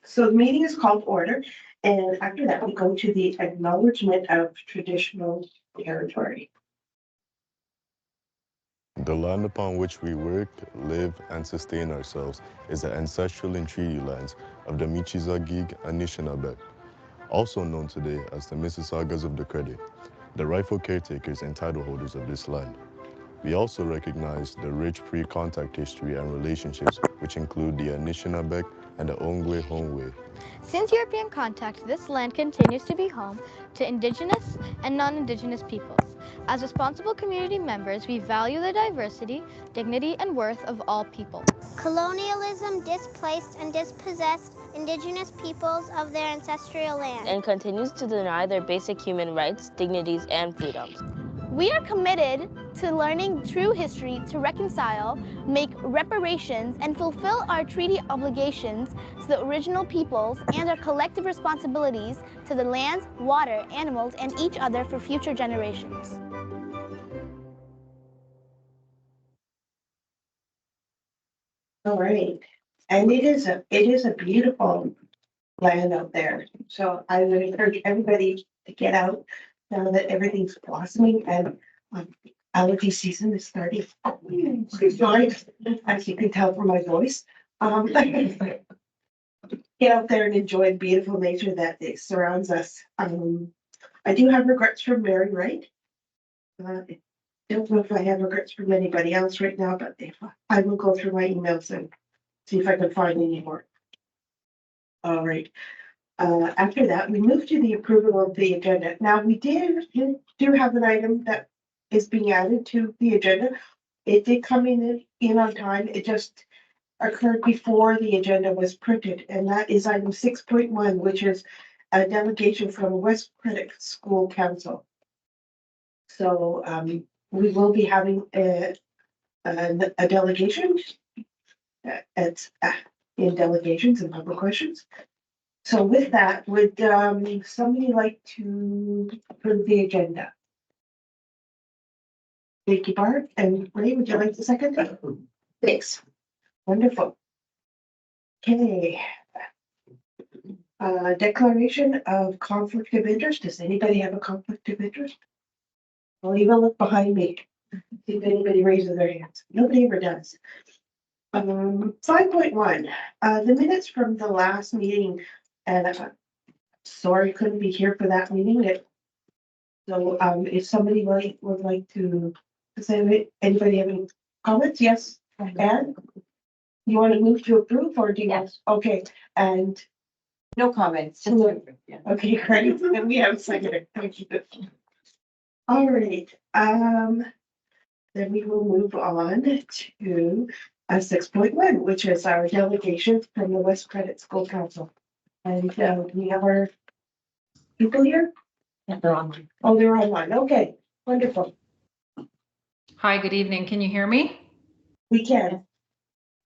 So the meeting is called order, and after that, we go to the acknowledgement of traditional territory. The land upon which we work, live, and sustain ourselves is the ancestral and treaty lands of the Michizagig Anishinaabe, also known today as the Mississaugas of the Credit, the rightful caretakers and title holders of this land. We also recognize the rich pre-contact history and relationships, which include the Anishinaabe and the Ongwe Hongwe. Since European contact, this land continues to be home to Indigenous and non-Indigenous peoples. As responsible community members, we value the diversity, dignity, and worth of all people. Colonialism displaced and dispossessed Indigenous peoples of their ancestral land and continues to deny their basic human rights, dignities, and freedoms. We are committed to learning true history to reconcile, make reparations, and fulfill our treaty obligations to the original peoples and our collective responsibilities to the lands, water, animals, and each other for future generations. All right, and it is a beautiful land out there. So I would encourage everybody to get out now that everything's blossoming and allergy season is starting. Sorry, as you can tell from my voice. Get out there and enjoy the beautiful nature that surrounds us. I do have regrets from Mary Wright. I don't know if I have regrets from anybody else right now, but if I will go through my emails and see if I can find any more. All right. After that, we move to the approval of the agenda. Now, we do have an item that is being added to the agenda. It did come in on time. It just occurred before the agenda was printed, and that is item 6.1, which is a delegation from West Credit School Council. So we will be having a delegation. It's in delegations and public questions. So with that, would somebody like to approve the agenda? Thank you, Barb. And Ray, would you like to second it? Thanks. Wonderful. Okay. Declaration of conflict of interest. Does anybody have a conflict of interest? I'll even look behind me. See if anybody raises their hands. Nobody ever does. 5.1. The minutes from the last meeting, and sorry couldn't be here for that meeting. So if somebody would like to say, anybody have any comments? Yes. And you want to move to approve or do you? Yes. Okay. And no comments. Just yeah. Okay, great. Then we have a second. Thank you. All right. Then we will move on to 6.1, which is our delegation from the West Credit School Council. And we have our people here? Yeah, they're online. Oh, they're online. Okay, wonderful. Hi, good evening. Can you hear me? We can.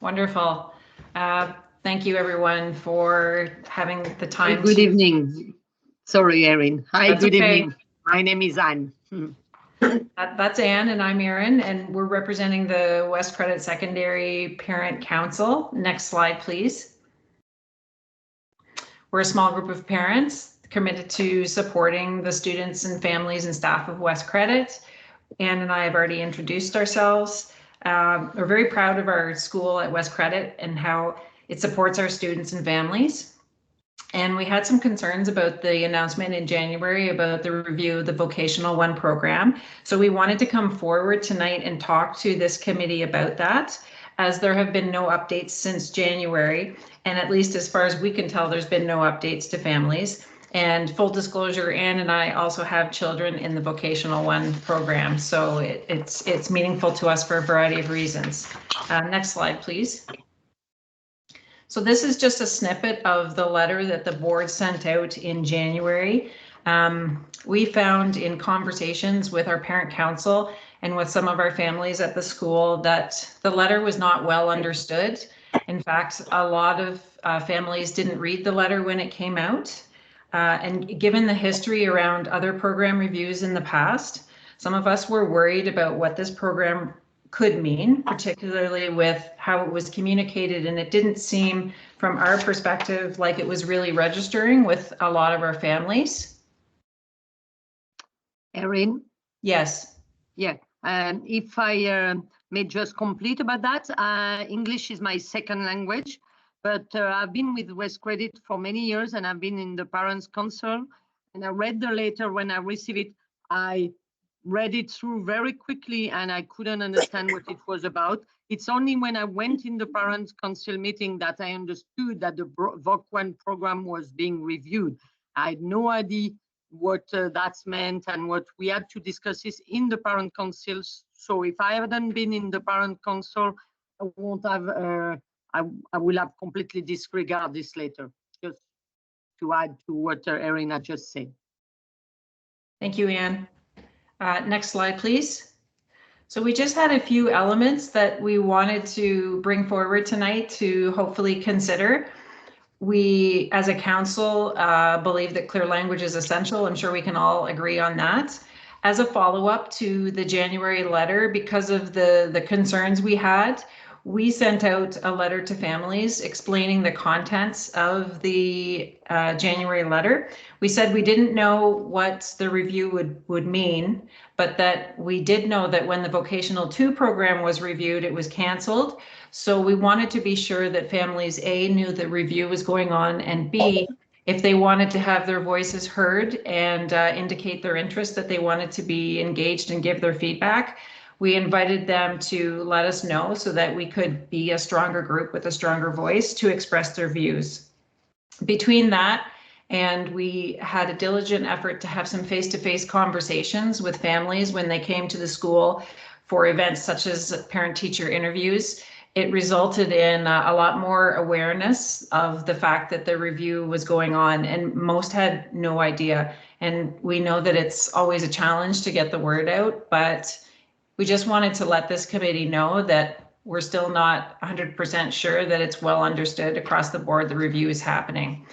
Wonderful. Thank you, everyone, for having the time. Good evening. Sorry, Erin. Hi, That's good okay. evening. My name is Anne. That's Anne and I'm Erin, and we're representing the West Credit Secondary Parent Council. Next slide, please. We're a small group of parents committed to supporting the students and families and staff of West Credit. Anne and I have already introduced ourselves. We're very proud of our school at West Credit and how it supports our students and families. And we had some concerns about the announcement in January about the review of the Vocational 1 program. So we wanted to come forward tonight and talk to this committee about that, as there have been no updates since January. And at least as far as we can tell, there's been no updates to families. And full disclosure, Anne and I also have children in the Vocational 1 program. So it's meaningful to us for a variety of reasons. Next slide, please. So this is just a snippet of the letter that the board sent out in January. We found in conversations with our parent council and with some of our families at the school that the letter was not well understood. In fact, a lot of families didn't read the letter when it came out. And given the history around other program reviews in the past, some of us were worried about what this program could mean, particularly with how it was communicated. And it didn't seem, from our perspective, like it was really registering with a lot of our families. Erin? Yes. Yeah, if I may just complete about that, English is my second language, but I've been with West Credit for many years and I've been in the Parents Council, and I read the letter. When I received it, I read it through very quickly and I couldn't understand what it was about. It's only when I went in the Parents Council meeting that I understood that the VOC1 program was being reviewed. I had no idea what that's meant and what we had to discuss is in the Parent Councils. So if I hadn't been in the Parent Council, I won't have, I will have completely disregard this letter, just to add to what Erin had just said. Thank you, Anne. Next slide, please. So we just had a few elements that we wanted to bring forward tonight to hopefully consider. We, as a council, believe that clear language is essential. I'm sure we can all agree on that. As a follow-up to the January letter, because of the concerns we had, we sent out a letter to families explaining the contents of the January letter. We said we didn't know what the review would mean, but that we did know that when the Vocational 2 program was reviewed, it was canceled. So we wanted to be sure that families, A, knew the review was going on, and B, if they wanted to have their voices heard and indicate their interest, that they wanted to be engaged and give their feedback. We invited them to let us know so that we could be a stronger group with a stronger voice to express their views. Between that, and we had a diligent effort to have some face-to-face conversations with families when they came to the school for events such as parent-teacher interviews. It resulted in a lot more awareness of the fact that the review was going on, and most had no idea. And we know that it's always a challenge to get the word out, but we just wanted to let this committee know that we're still not 100% sure that it's well understood across the board the review is happening.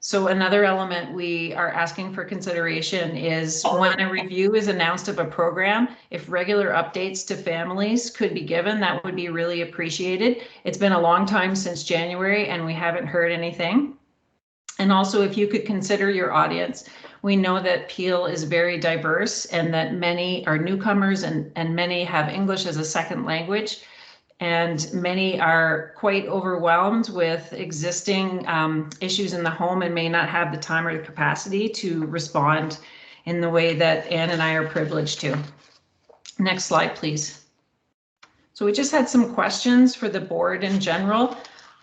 So another element we are asking for consideration is when a review is announced of a program, if regular updates to families could be given, that would be really appreciated. It's been a long time since January and we haven't heard anything. And also, if you could consider your audience, we know that Peel is very diverse and that many are newcomers and many have English as a second language. And many are quite overwhelmed with existing issues in the home and may not have the time or the capacity to respond in the way that Anne and I are privileged to. Next slide, please. So we just had some questions for the board in general.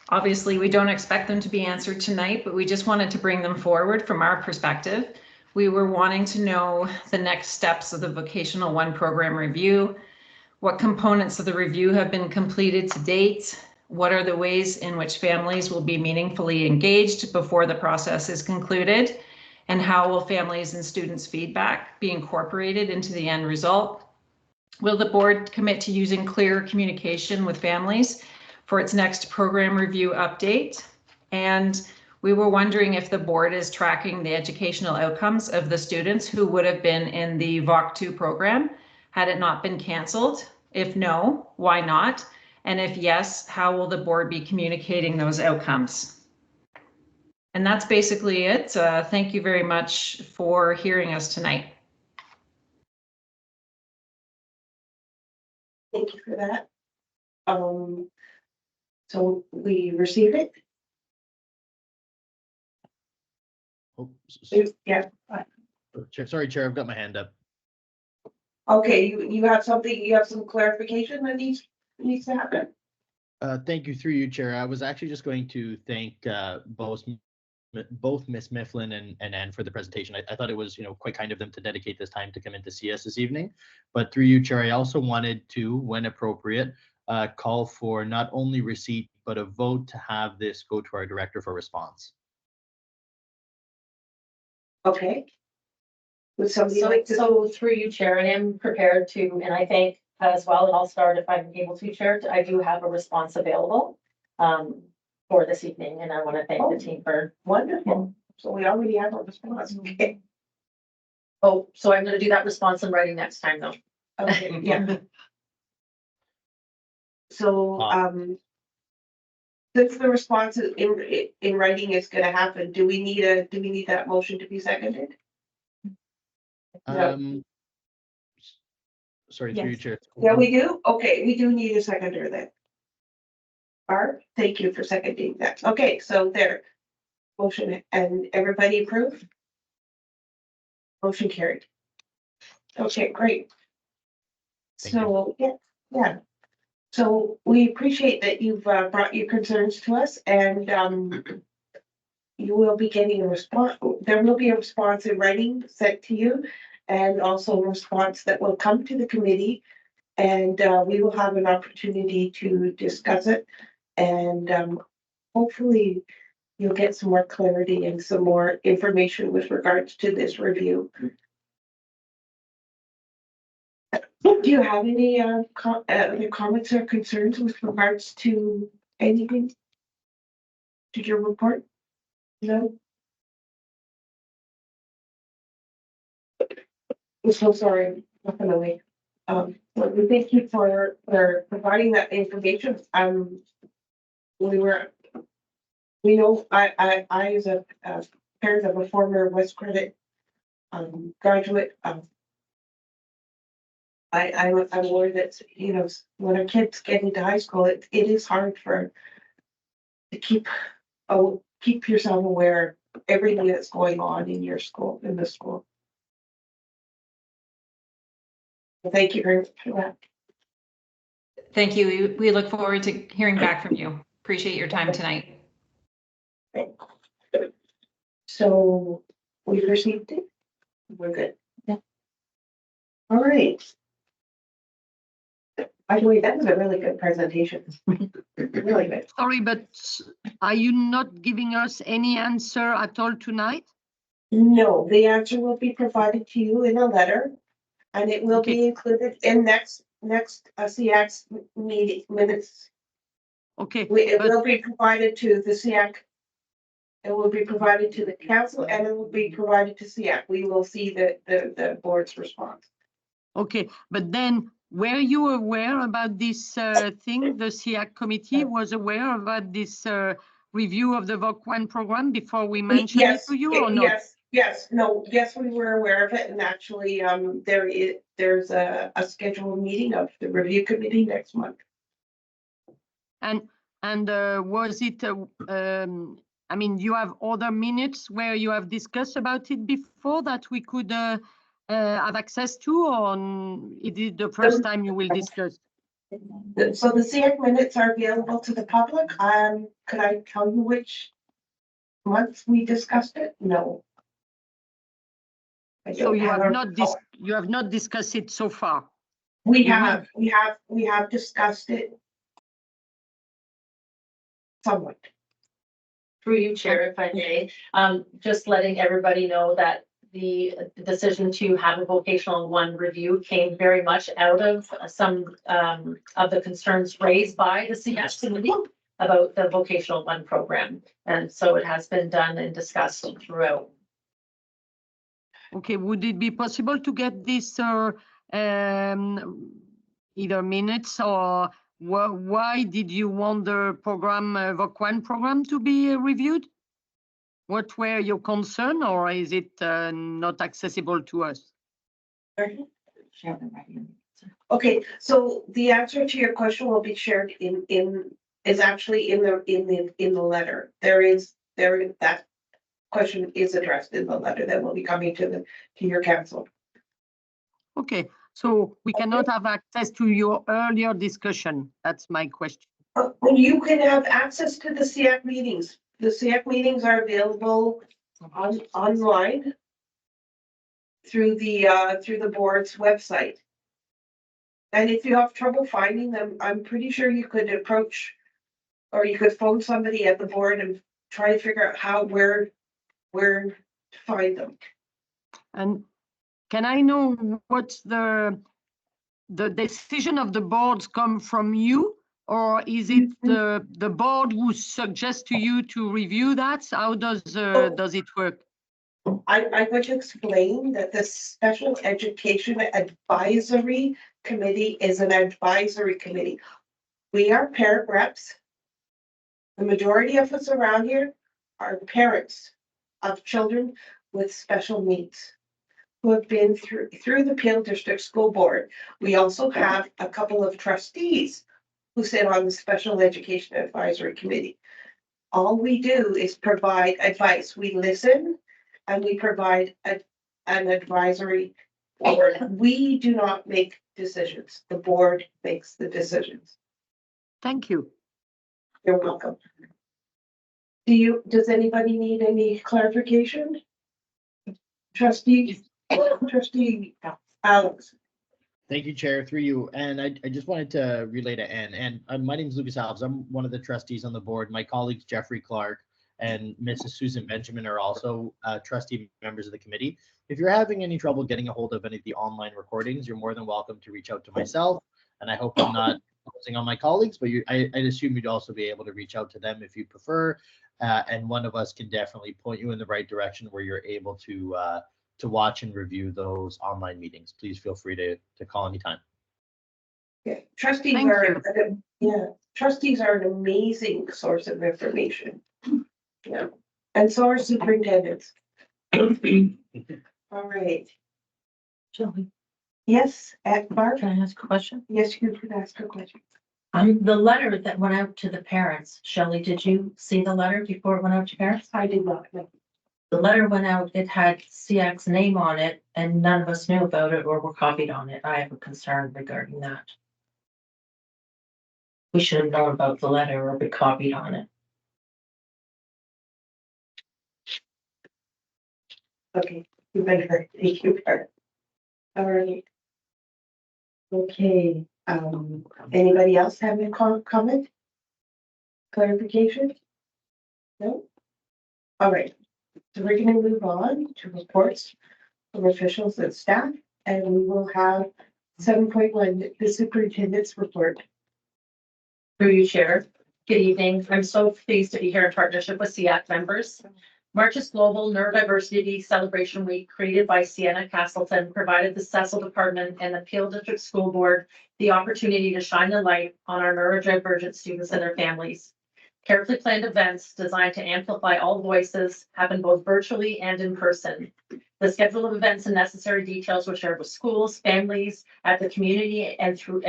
Obviously, we don't expect them to be answered tonight, but we just wanted to bring them forward from our perspective. We were wanting to know the next steps of the Vocational 1 program review. What components of the review have been completed to date? What are the ways in which families will be meaningfully engaged before the process is concluded? And how will families and students' feedback be incorporated into the end result? Will the board commit to using clear communication with families for its next program review update? And we were wondering if the board is tracking the educational outcomes of the students who would have been in the VOC2 program had it not been canceled. If no, why not? And if yes, how will the board be communicating those outcomes? And that's basically it. Thank you very much for hearing us tonight. Thank you for that. So we received it? Yeah. Sorry, Chair, I've got my hand up. Okay, you have something, you have some clarification that needs to happen? Thank you, through you, Chair. I was actually just going to thank both Miss Mifflin and Anne for the presentation. I thought it was, quite kind of them to dedicate this time to come in to see us this evening. But through you, Chair, I also wanted to, when appropriate, call for not only receipt, but a vote to have this go to our director for response. Okay. Would somebody like to? So through you, Chair, and I'm prepared to, and I think as well, and I'll start if I'm able to, Chair, I do have a response available for this evening, and I want to thank the team for. Wonderful. So we already have a response. Okay. Oh, so I'm going to do that response in writing next time, though. Okay, yeah. So, since the response in writing is gonna happen, do we need that motion to be seconded? No. Sorry, through you, Yes. Chair. Yeah, we do? Okay, we do need a seconder then. Art, thank you for seconding that. Okay, so there. Motion, and everybody approved? Motion carried. Okay, great. Thank you. So, yeah. So we appreciate that you've brought your concerns to us, and you will be getting a response. There will be a response in writing sent to you, and also a response that will come to the committee. And we will have an opportunity to discuss it, and hopefully you'll get some more clarity and some more information with regards to this review. Do you have any other comments or concerns with regards to anything? Did your report? No? I'm so sorry, definitely. But we thank you for providing that information. We know, I as a parent of a former West Credit graduate, I'm aware that, you know, when a kid's getting to high school, it is hard to keep yourself aware of everything that's going on in your school, in the school. Thank you very much for that. Thank you. We look forward to hearing back from you. Appreciate your time tonight. So we've received it. We're good. Yeah. All right. By the way, that was a really good presentation. Really good. Sorry, but are you not giving us any answer at all tonight? No, the answer will be provided to you in a letter, and it will be included in next CX meeting minutes. Okay. It will be provided to the CX. It will be provided to the council, and it will be provided to CX. We will see the board's response. Okay, but then were you aware about this thing? The CIAC committee was aware about this review of the VOC1 program before we mentioned it to you or not? Yes, we were aware of it, and actually, there's a scheduled meeting of the review committee next month. And was it? I mean, you have other minutes where you have discussed about it before that we could have access to, or is it the first time you will discuss? So the CIAC minutes are available to the public. Could I tell you which months we discussed it? No. So you have not discussed it so far. We have discussed it somewhat. Through you, Chair, if I may, just letting everybody know that the decision to have a vocational one review came very much out of some of the concerns raised by the CS committee about the vocational one program. And so it has been done and discussed throughout. Okay, would it be possible to get this either minutes or why did you want the program, VOC1 program to be reviewed? What were your concerns, or is it not accessible to us? Okay, so the answer to your question will be shared is actually in the letter. That question is addressed in the letter that will be coming to your council. Okay, so we cannot have access to your earlier discussion. That's my question. You can have access to the CIAC meetings. The CIAC meetings are available online through the board's website. And if you have trouble finding them, I'm pretty sure you could approach, or you could phone somebody at the board and try to figure out where to find them. And can I know what's the decision of the boards come from you, or is it the board who suggests to you to review that? How does it work? I'm going to explain that the Special Education Advisory Committee is an advisory committee. We are parent reps. The majority of us around here are parents of children with special needs who have been through the Peel District School Board. We also have a couple of trustees who sit on the Special Education Advisory Committee. All we do is provide advice. We listen and we provide an advisory board. We do not make decisions. The board makes the decisions. Thank you. You're welcome. Does anybody need any clarification? Trustee Alex. Thank you, Chair, through you. And I just wanted to relay to Ann. And my name is Lucas Alves. I'm one of the trustees on the board. My colleagues, Jeffrey Clark and Mrs. Susan Benjamin, are also trustee members of the committee. If you're having any trouble getting a hold of any of the online recordings, you're more than welcome to reach out to myself. And I hope I'm not focusing on my colleagues, but I'd assume you'd also be able to reach out to them if you prefer. And one of us can definitely point you in the right direction where you're able to watch and review those online meetings. Please feel free to call anytime. Yeah, trustees Thank trustees are an amazing source of information. Yeah, and so are superintendents. All right. Shelley, Yes, Barb? can I ask a question? Yes, you can ask a question. The letter that went out to the parents, Shelley, did you see the letter before it went out to parents? I did not know. The letter went out, it had SEAC's name on it, and none of us knew about it or were copied on it. I have a concern regarding that. We should have known about the letter or be copied on it. Okay, you better, thank you, Barb. All right. Okay, anybody else have a comment? Clarification? No? All right, so we're gonna move on to reports from officials and staff, and we will have 7.1, the superintendent's report. Through you, Chair. Good evening. I'm so pleased to be here in partnership with SEAC members. March's Global Neurodiversity Celebration Week, created by Sienna Castleton, provided the Cecil Department and the Peel District School Board the opportunity to shine the light on our neurodivergent students and their families. Carefully planned events designed to amplify all voices happen both virtually and in person. The schedule of events and necessary details were shared with schools, families, at the community, and through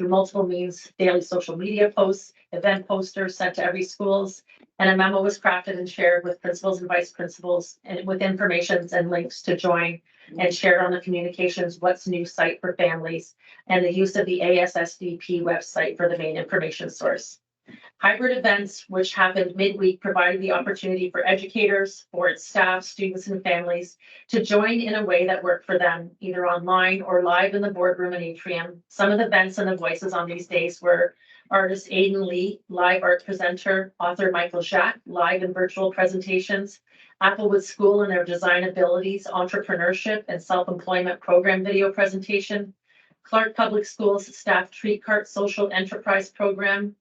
multiple means: daily social media posts, event posters sent to every schools, and a memo was crafted and shared with principals and vice principals, and with information and links to join, and shared on the communications What's New site for families, and the use of the ASSDP website for the main information source. Hybrid events, which happened midweek, provided the opportunity for educators, board staff, students, and families to join in a way that worked for them, either online or live in the boardroom and atrium. Some of the events and the voices on these days were artist Aidan Lee, live art presenter, author Michael Jacques, live and virtual presentations, Applewood School and their design abilities, entrepreneurship, and self-employment program video presentation, Clark Public Schools staff treat cart social enterprise program,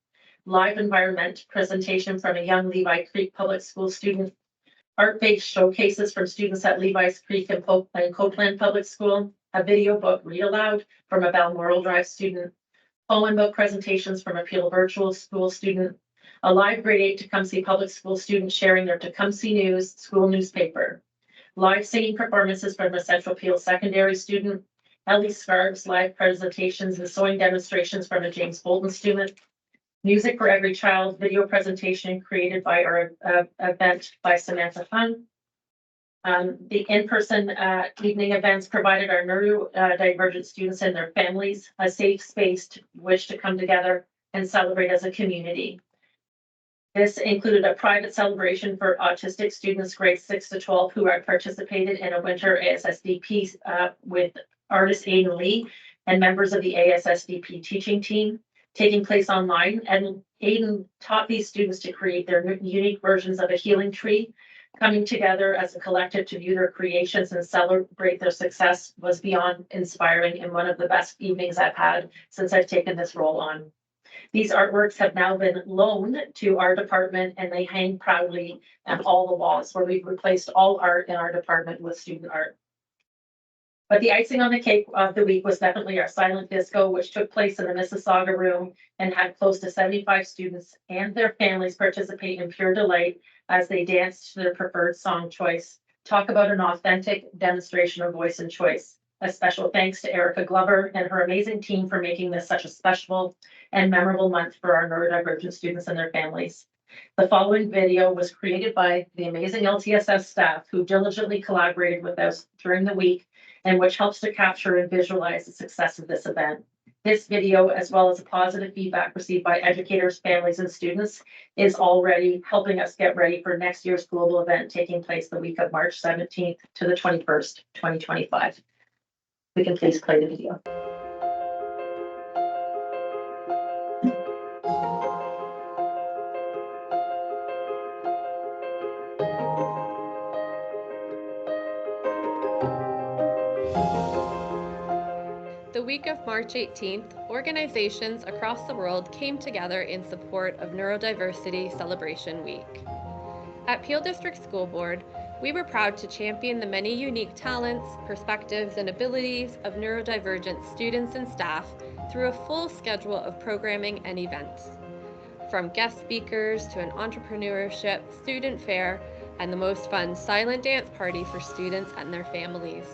live environment presentation from a young Levi Creek Public School student, art-based showcases from students at Levi's Creek and Copeland Public School, a video book read aloud from a Balmoral Drive student, poem book presentations from a Peel Virtual School student, a live grade 8 Tecumseh Public School student sharing their Tecumseh News school newspaper, live singing performances from a Central Peel secondary student, Ellie Scarves live presentations and sewing demonstrations from a James Bolton student, Music for Every Child video presentation created by our event by Samantha Fun. The in-person evening events provided our neurodivergent students and their families a safe space to which to come together and celebrate as a community. This included a private celebration for autistic students grades 6 to 12 who had participated in a winter ASSDP with artist Aidan Lee and members of the ASSDP teaching team, taking place online. And Aidan taught these students to create their unique versions of a healing tree. Coming together as a collective to view their creations and celebrate their success was beyond inspiring and one of the best evenings I've had since I've taken this role on. These artworks have now been loaned to our department and they hang proudly on all the walls, where we've replaced all art in our department with student art. But the icing on the cake of the week was definitely our silent disco, which took place in the Mississauga room and had close to 75 students and their families participate in pure delight as they danced to their preferred song choice. Talk about an authentic demonstration of voice and choice. A special thanks to Erica Glover and her amazing team for making this such a special and memorable month for our neurodivergent students and their families. The following video was created by the amazing LTSS staff who diligently collaborated with us during the week and which helps to capture and visualize the success of this event. This video, as well as the positive feedback received by educators, families, and students, is already helping us get ready for next year's global event taking place the week of March 17th to the 21st, 2025. We can please play the video. The week of March 18th, organizations across the world came together in support of Neurodiversity Celebration Week. At Peel District School Board, we were proud to champion the many unique talents, perspectives, and abilities of neurodivergent students and staff through a full schedule of programming and events. From guest speakers to an entrepreneurship, student fair, and the most fun silent dance party for students and their families.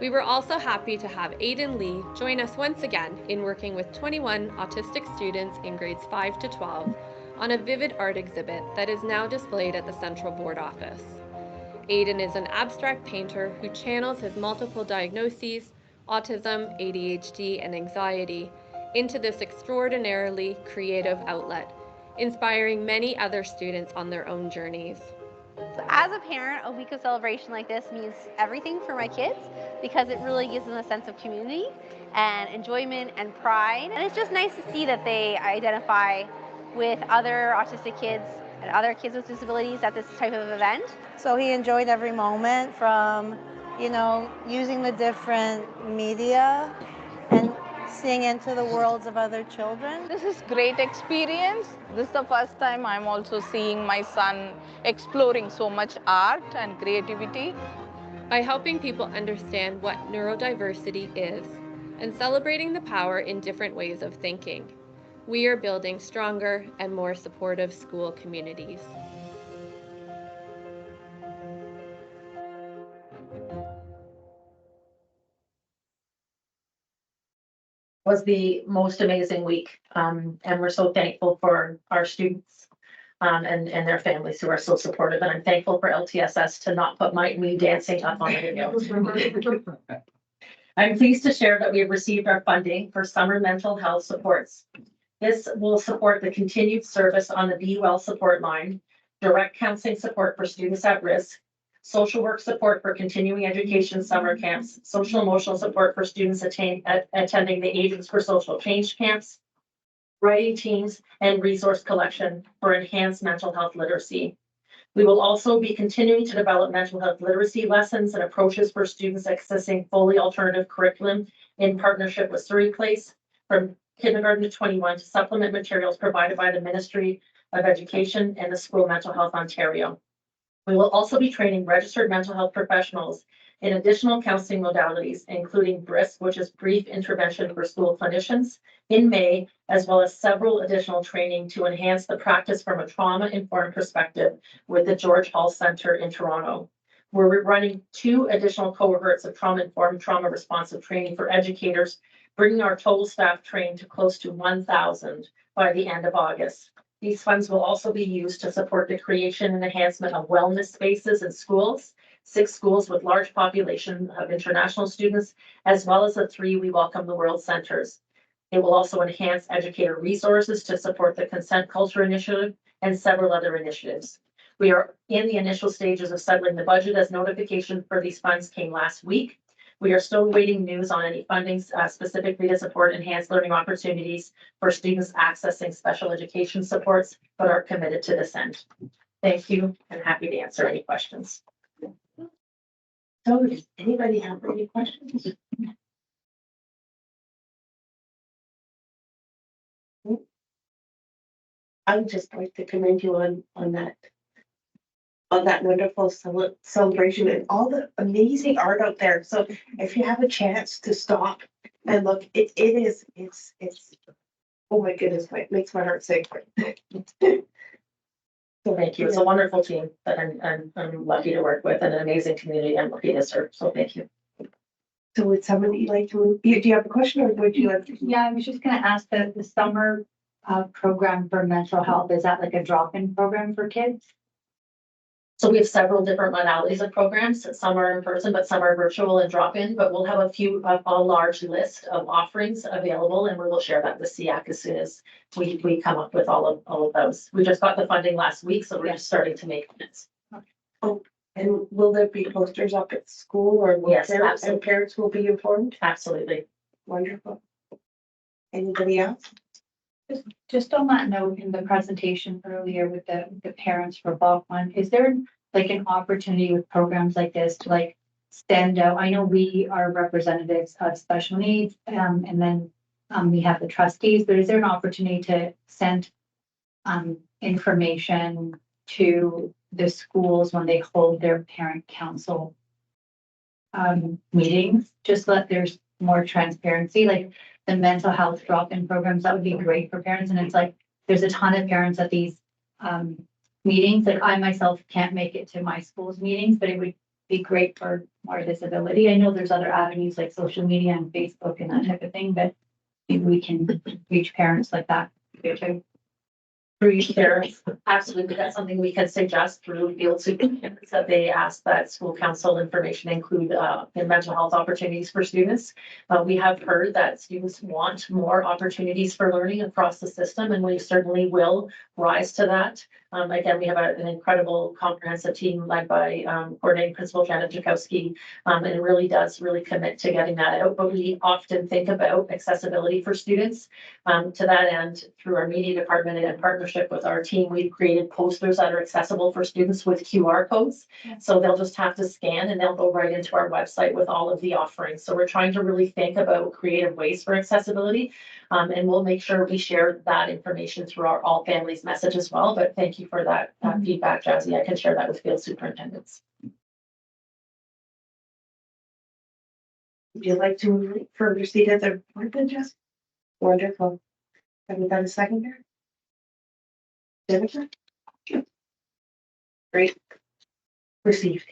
We were also happy to have Aiden Lee join us once again in working with 21 autistic students in grades 5 to 12 on a vivid art exhibit that is now displayed at the Central Board office. Aiden is an abstract painter who channels his multiple diagnoses, autism, ADHD, and anxiety, into this extraordinarily creative outlet, inspiring many other students on their own journeys. So as a parent, a week of celebration like this means everything for my kids because it really gives them a sense of community and enjoyment and pride. And it's just nice to see that they identify with other autistic kids and other kids with disabilities at this type of event. So he enjoyed every moment from, using the different media and seeing into the worlds of other children. This is great experience. This is the first time I'm also seeing my son exploring so much art and creativity. By helping people understand what neurodiversity is and celebrating the power in different ways of thinking, we are building stronger and more supportive school communities. Was the most amazing week. And we're so thankful for our students and their families who are so supportive. And I'm thankful for LTSS to not put me dancing up on the video. I'm pleased to share that we have received our funding for summer mental health supports. This will support the continued service on the Be Well support line, direct counseling support for students at risk, social work support for continuing education summer camps, social emotional support for students attending the Agents for Social Change camps, writing teams, and resource collection for enhanced mental health literacy. We will also be continuing to develop mental health literacy lessons and approaches for students accessing fully alternative curriculum in partnership with Surrey Place from kindergarten to 21 to supplement materials provided by the Ministry of Education and the School Mental Health Ontario. We will also be training registered mental health professionals in additional counseling modalities, including BRISC, which is Brief Intervention for School Clinicians, in May, as well as several additional training to enhance the practice from a trauma-informed perspective with the George Hall Center in Toronto. We're running 2 additional cohorts of trauma-informed, trauma-responsive training for educators, bringing our total staff trained to close to 1,000 by the end of August. These funds will also be used to support the creation and enhancement of wellness spaces in schools, 6 schools with large population of international students, as well as the 3 We Welcome the World centers. It will also enhance educator resources to support the Consent Culture Initiative and several other initiatives. We are in the initial stages of settling the budget as notification for these funds came last week. We are still awaiting news on any funding specifically to support enhanced learning opportunities for students accessing special education supports, but are committed to this end. Thank you and happy to answer any questions. So does anybody have any questions? I would just like to commend you on that on that wonderful celebration and all the amazing art out there. So if you have a chance to stop and look, it's, oh my goodness, it makes my heart sing. Thank you. It's a wonderful team that I'm lucky to work with and an amazing community I'm lucky to serve. So thank you. So would somebody like to, do you have a question or would you like to? Yeah, I was just gonna ask the summer program for mental health, is that like a drop-in program for kids? So we have several different modalities of programs. Some are in person, but some are virtual and drop-in, but we'll have a large list of offerings available and we will share that with SEAC as soon as we come up with all of those. We just got the funding last week, so we're just starting to make plans. Oh, and will there be posters up at school or will Yes, parents and absolutely. parents will be informed? Absolutely. Wonderful. Anybody else? Just on that note, in the presentation earlier with the parents for Bachman, is there like an opportunity with programs like this to like stand out? I know we are representatives of special needs, and then we have the trustees, but is there an opportunity to send information to the schools when they hold their parent council meetings, just so that there's more transparency, like the mental health drop-in programs, that would be great for parents. And it's like, there's a ton of parents at these meetings, like I myself can't make it to my school's meetings, but it would be great for more visibility. I know there's other avenues like social media and Facebook and that type of thing, but maybe we can reach parents like that too. There, absolutely. That's something we could suggest through field superintendents that they ask that school council information include in mental health opportunities for students. We have heard that students want more opportunities for learning across the system, and we certainly will rise to that. Again, we have an incredible comprehensive team led by coordinating principal Janet Jakowski, and it really does commit to getting that out. But we often think about accessibility for students. To that end, through our media department and in partnership with our team, we've created posters that are accessible for students with QR codes. So they'll just have to scan and they'll go right into our website with all of the offerings. So we're trying to really think about creative ways for accessibility. And we'll make sure we share that information through our all families message as well. But thank you for that feedback, Jazzy. I can share that with field superintendents. Would you like to move further seat at the board then, Jess? Wonderful. Have we got a second here? Jennifer? Great. Received.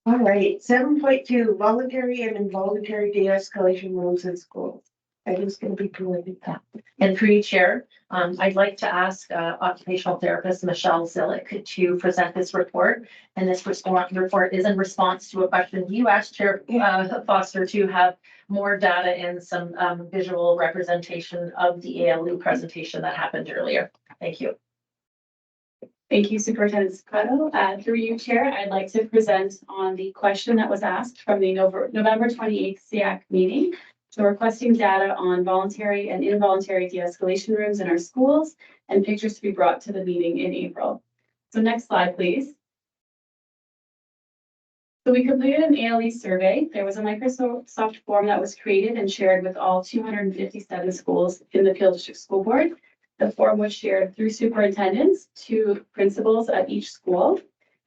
All right, 7.2, voluntary and involuntary de-escalation rules in schools. I was going to be promoted that. And through you, Chair, I'd like to ask occupational therapist Michelle Zillick to present this report. And this report is in response to a question you asked Chair Foster to have more data and some visual representation of the ALU presentation that happened earlier. Thank you. Thank you, Superintendent Scotto. Through you, Chair, I'd like to present on the question that was asked from the November 28th SEAC meeting. So requesting data on voluntary and involuntary de-escalation rooms in our schools and pictures to be brought to the meeting in April. So next slide, please. So we completed an ALE survey. There was a Microsoft form that was created and shared with all 257 schools in the Peel District School Board. The form was shared through superintendents to principals at each school.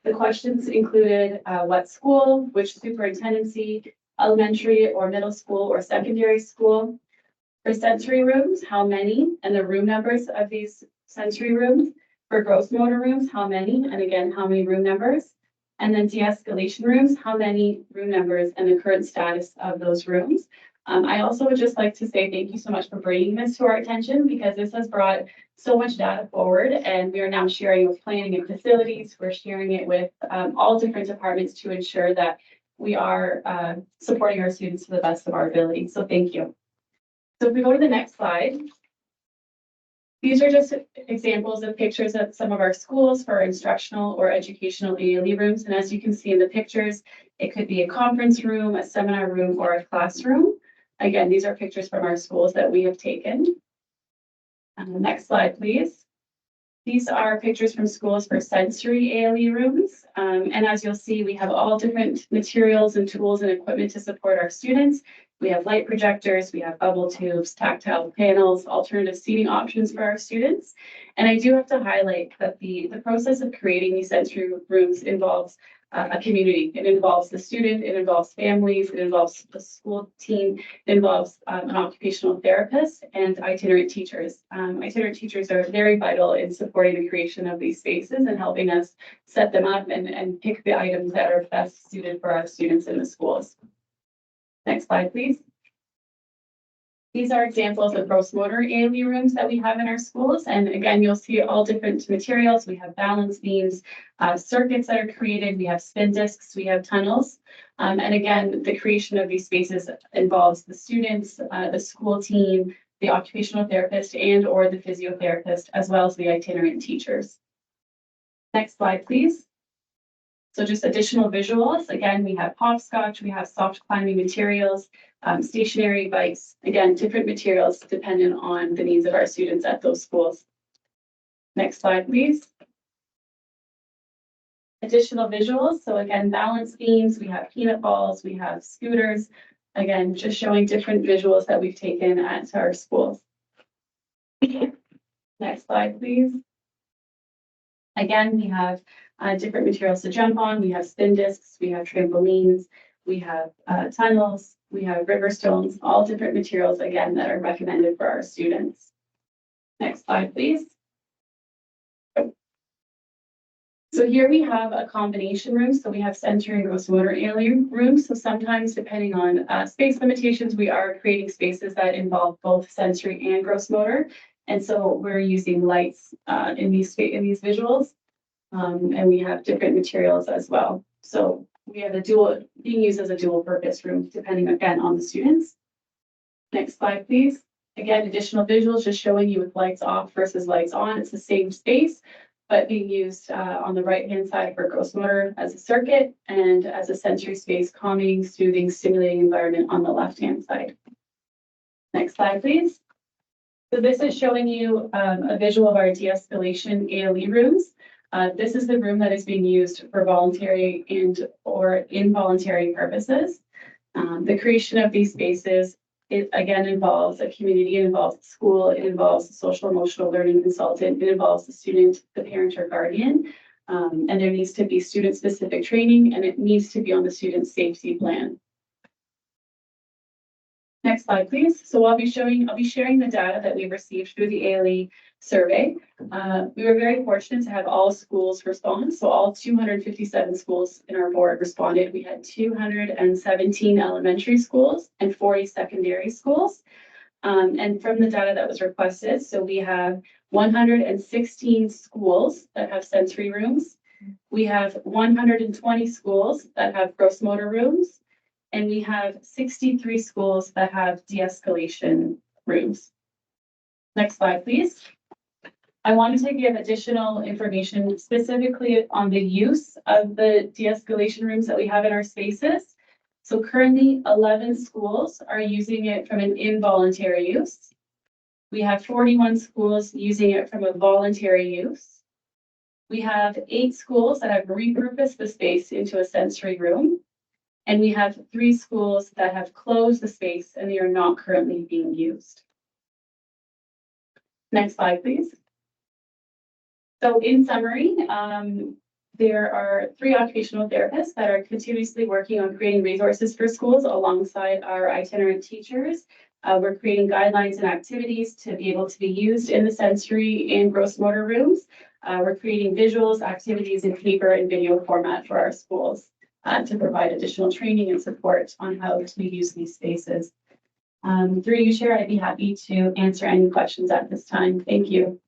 The questions included what school, which superintendency, elementary or middle school or secondary school. For sensory rooms, how many, and the room numbers of these sensory rooms. For gross motor rooms, how many, and again, how many room numbers. And then de-escalation rooms, how many room numbers and the current status of those rooms. I also would just like to say thank you so much for bringing this to our attention, because this has brought so much data forward, and we are now sharing with planning and facilities. We're sharing it with all different departments to ensure that we are supporting our students to the best of our ability. So thank you. So if we go to the next slide, these are just examples of pictures of some of our schools for instructional or educational ALE rooms. And as you can see in the pictures, it could be a conference room, a seminar room, or a classroom. Again, these are pictures from our schools that we have taken. And the next slide, please. These are pictures from schools for sensory ALE rooms. And as you'll see, we have all different materials and tools and equipment to support our students. We have light projectors, we have bubble tubes, tactile panels, alternative seating options for our students. And I do have to highlight that the process of creating these sensory rooms involves a community. It involves the student, it involves families, it involves the school team, it involves an occupational therapist and itinerant teachers. Itinerant teachers are very vital in supporting the creation of these spaces and helping us set them up and pick the items that are best suited for our students in the schools. Next slide, please. These are examples of gross motor ALE rooms that we have in our schools. And again, you'll see all different materials. We have balance beams, circuits that are created. We have spin discs, we have tunnels. And again, the creation of these spaces involves the students, the school team, the occupational therapist and or the physiotherapist, as well as the itinerant teachers. Next slide, please. So just additional visuals. Again, we have hopscotch, we have soft climbing materials, stationary bikes, again, different materials dependent on the needs of our students at those schools. Next slide, please. Additional visuals. So again, balance beams, we have peanut balls, we have scooters. Again, just showing different visuals that we've taken at our schools. Next slide, please. Again, we have different materials to jump on. We have spin discs, we have trampolines, we have tunnels, we have river stones, all different materials, again, that are recommended for our students. Next slide, please. So here we have a combination room. So we have sensory and gross motor ALE rooms. So sometimes, depending on space limitations, we are creating spaces that involve both sensory and gross motor. And so we're using lights in these visuals. And we have different materials as well. So we have being used as a dual purpose room, depending again on the students. Next slide, please. Again, additional visuals just showing you with lights off versus lights on. It's the same space, but being used on the right-hand side for gross motor as a circuit and as a sensory space, calming, soothing, stimulating environment on the left-hand side. Next slide, please. So this is showing you a visual of our de-escalation ALE rooms. This is the room that is being used for voluntary and or involuntary purposes. The creation of these spaces, it again involves a community, it involves the school, it involves a social emotional learning consultant, it involves the student, the parent or guardian, and there needs to be student specific training and it needs to be on the student's safety plan. Next slide, please. So I'll be sharing the data that we received through the ALE survey. We were very fortunate to have all schools respond. So all 257 schools in our board responded. We had 217 elementary schools and 40 secondary schools. And from the data that was requested, so we have 116 schools that have sensory rooms. We have 120 schools that have gross motor rooms. And we have 63 schools that have de-escalation rooms. Next slide, please. I wanted to give additional information specifically on the use of the de-escalation rooms that we have in our spaces. So currently 11 schools are using it from an involuntary use. We have 41 schools using it from a voluntary use. We have 8 schools that have repurposed the space into a sensory room. And we have 3 schools that have closed the space and they are not currently being used. Next slide, please. So in summary, there are 3 occupational therapists that are continuously working on creating resources for schools alongside our itinerant teachers. We're creating guidelines and activities to be able to be used in the sensory and gross motor rooms. We're creating visuals, activities in paper and video format for our schools. To provide additional training and support on how to use these spaces. Through you, Chair, I'd be happy to answer any questions at this time. Thank you.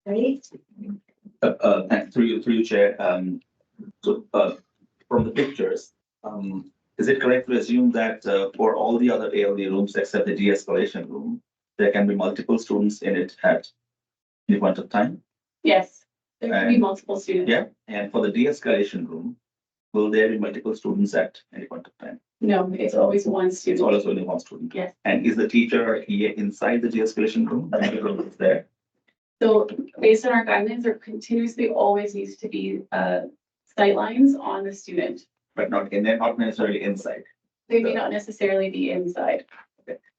Great. Through you, Chair. From the pictures, is it correct to assume that for all the other ALD rooms except the de-escalation room, there can be multiple students in it at any point of time? Yes. There can be multiple students. Yeah, and for the de-escalation room, will there be multiple students at any point of time? No, it's always one student. It's always only one student. Yes. And is the teacher here inside the de-escalation room? The room is there. So based on our guidelines, there continuously always needs to be sight lines on the student. but not not necessarily inside. They may not necessarily be inside.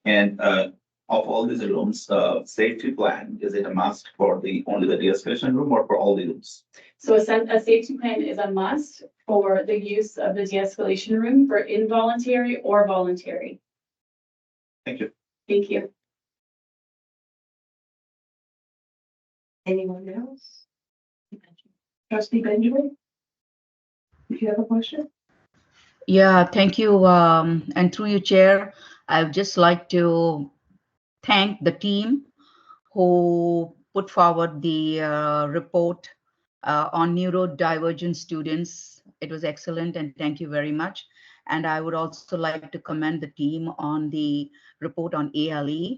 And of all these rooms, safety plan, is it a must for only the de-escalation room or for all the rooms? So a safety plan is a must for the use of the de-escalation room for involuntary or voluntary. Thank you. Thank you. Anyone else? Trustee Benjamin? Did you have a question? Yeah, thank you. And through you, Chair, I would just like to thank the team who put forward the report on neurodivergent students. It was excellent, and thank you very much. And I would also like to commend the team on the report on ALE.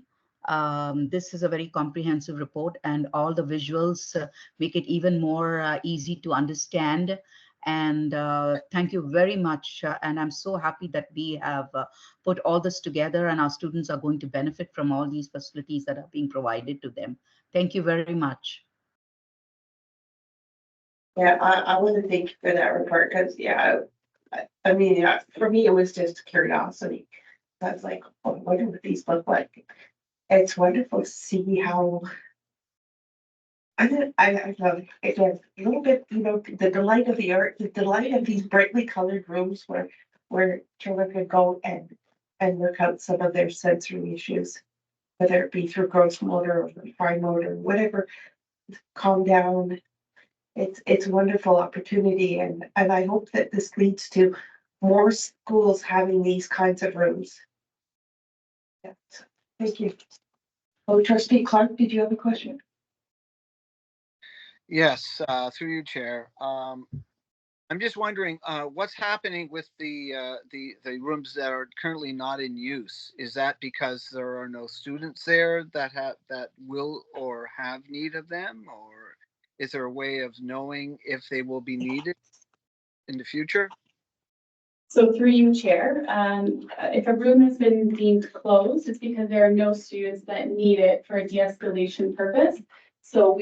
This is a very comprehensive report, and all the visuals make it even more easy to understand. And thank you very much. And I'm so happy that we have put all this together, and our students are going to benefit from all these facilities that are being provided to them. Thank you very much. Yeah, I want to thank you for that report because, yeah, I mean, yeah, for me, it was just curiosity. I was like, oh, I wonder what these look like. It's wonderful to see how. I love it. A little bit, you know, the delight of the art, the delight of these brightly colored rooms where children can go and work out some of their sensory issues, whether it be through gross motor or fine motor, whatever, calm down. It's a wonderful opportunity, and I hope that this leads to more schools having these kinds of rooms. Yes, thank you. Oh, Trustee Clark, did you have a question? Yes, through you, Chair. I'm just wondering what's happening with the rooms that are currently not in use. Is that because there are no students there that will or have need of them, or is there a way of knowing if they will be needed in the future? So through you, Chair, if a room has been deemed closed, it's because there are no students that need it for a de-escalation purpose. So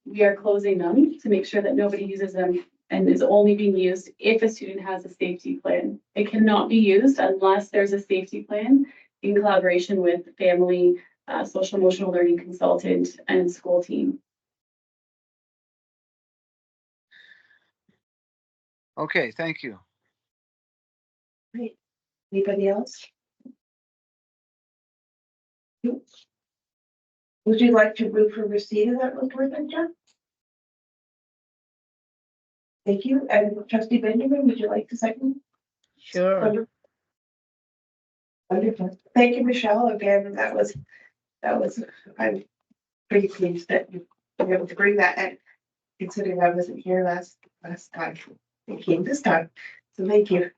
we are closing them to make sure that nobody uses them and is only being used if a student has a safety plan. It cannot be used unless there's a safety plan in collaboration with family, social emotional learning consultant, and school team. Okay, thank you. Great. Anybody else? Would you like to move for receipt of that report, then, John? Thank you. And Trustee Benjamin, would you like to second? Sure. Wonderful. Thank you, Michelle. Again, that was, I'm pretty pleased that you were able to bring that, and considering I wasn't here last time, it came this time. So thank you.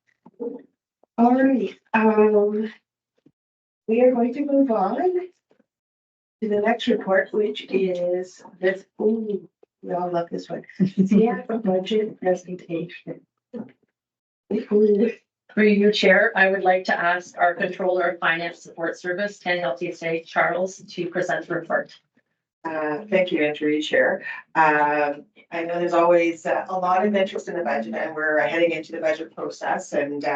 All right. We are going to move on to the next report, which is this. Ooh, we all love this one. Yeah, budget presentation. Through you, Chair, I would like to ask our Controller of Finance Support Service, Ken LTSA Charles, to present the report. Thank you, Andrew, Chair. I know there's always a lot of interest in the budget, and we're heading into the budget process. And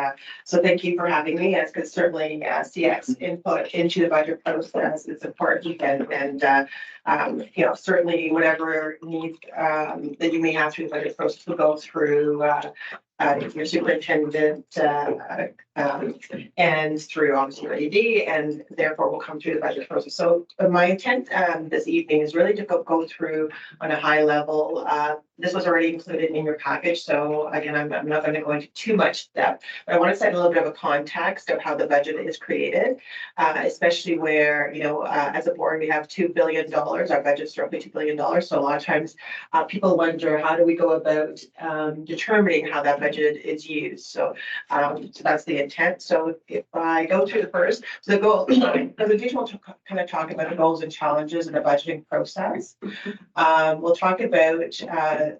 so thank you for having me, as because certainly CX input into the budget process is important. And you know, certainly whatever needs that you may have through the budget process will go through your superintendent and through obviously your ED, and therefore will come through the budget process. So my intent this evening is really to go through on a high level. This was already included in your package, so again, I'm not going to go into too much depth, but I want to set a little bit of a context of how the budget is created, especially where, you know, as a board, we have $2 billion. Our budget's roughly $2 billion. So a lot of times people wonder, how do we go about determining how that budget is used? So, so that's the intent. So if I go through the first, so the goal, the presentation will kind of talk about the goals and challenges in the budgeting process. We'll talk about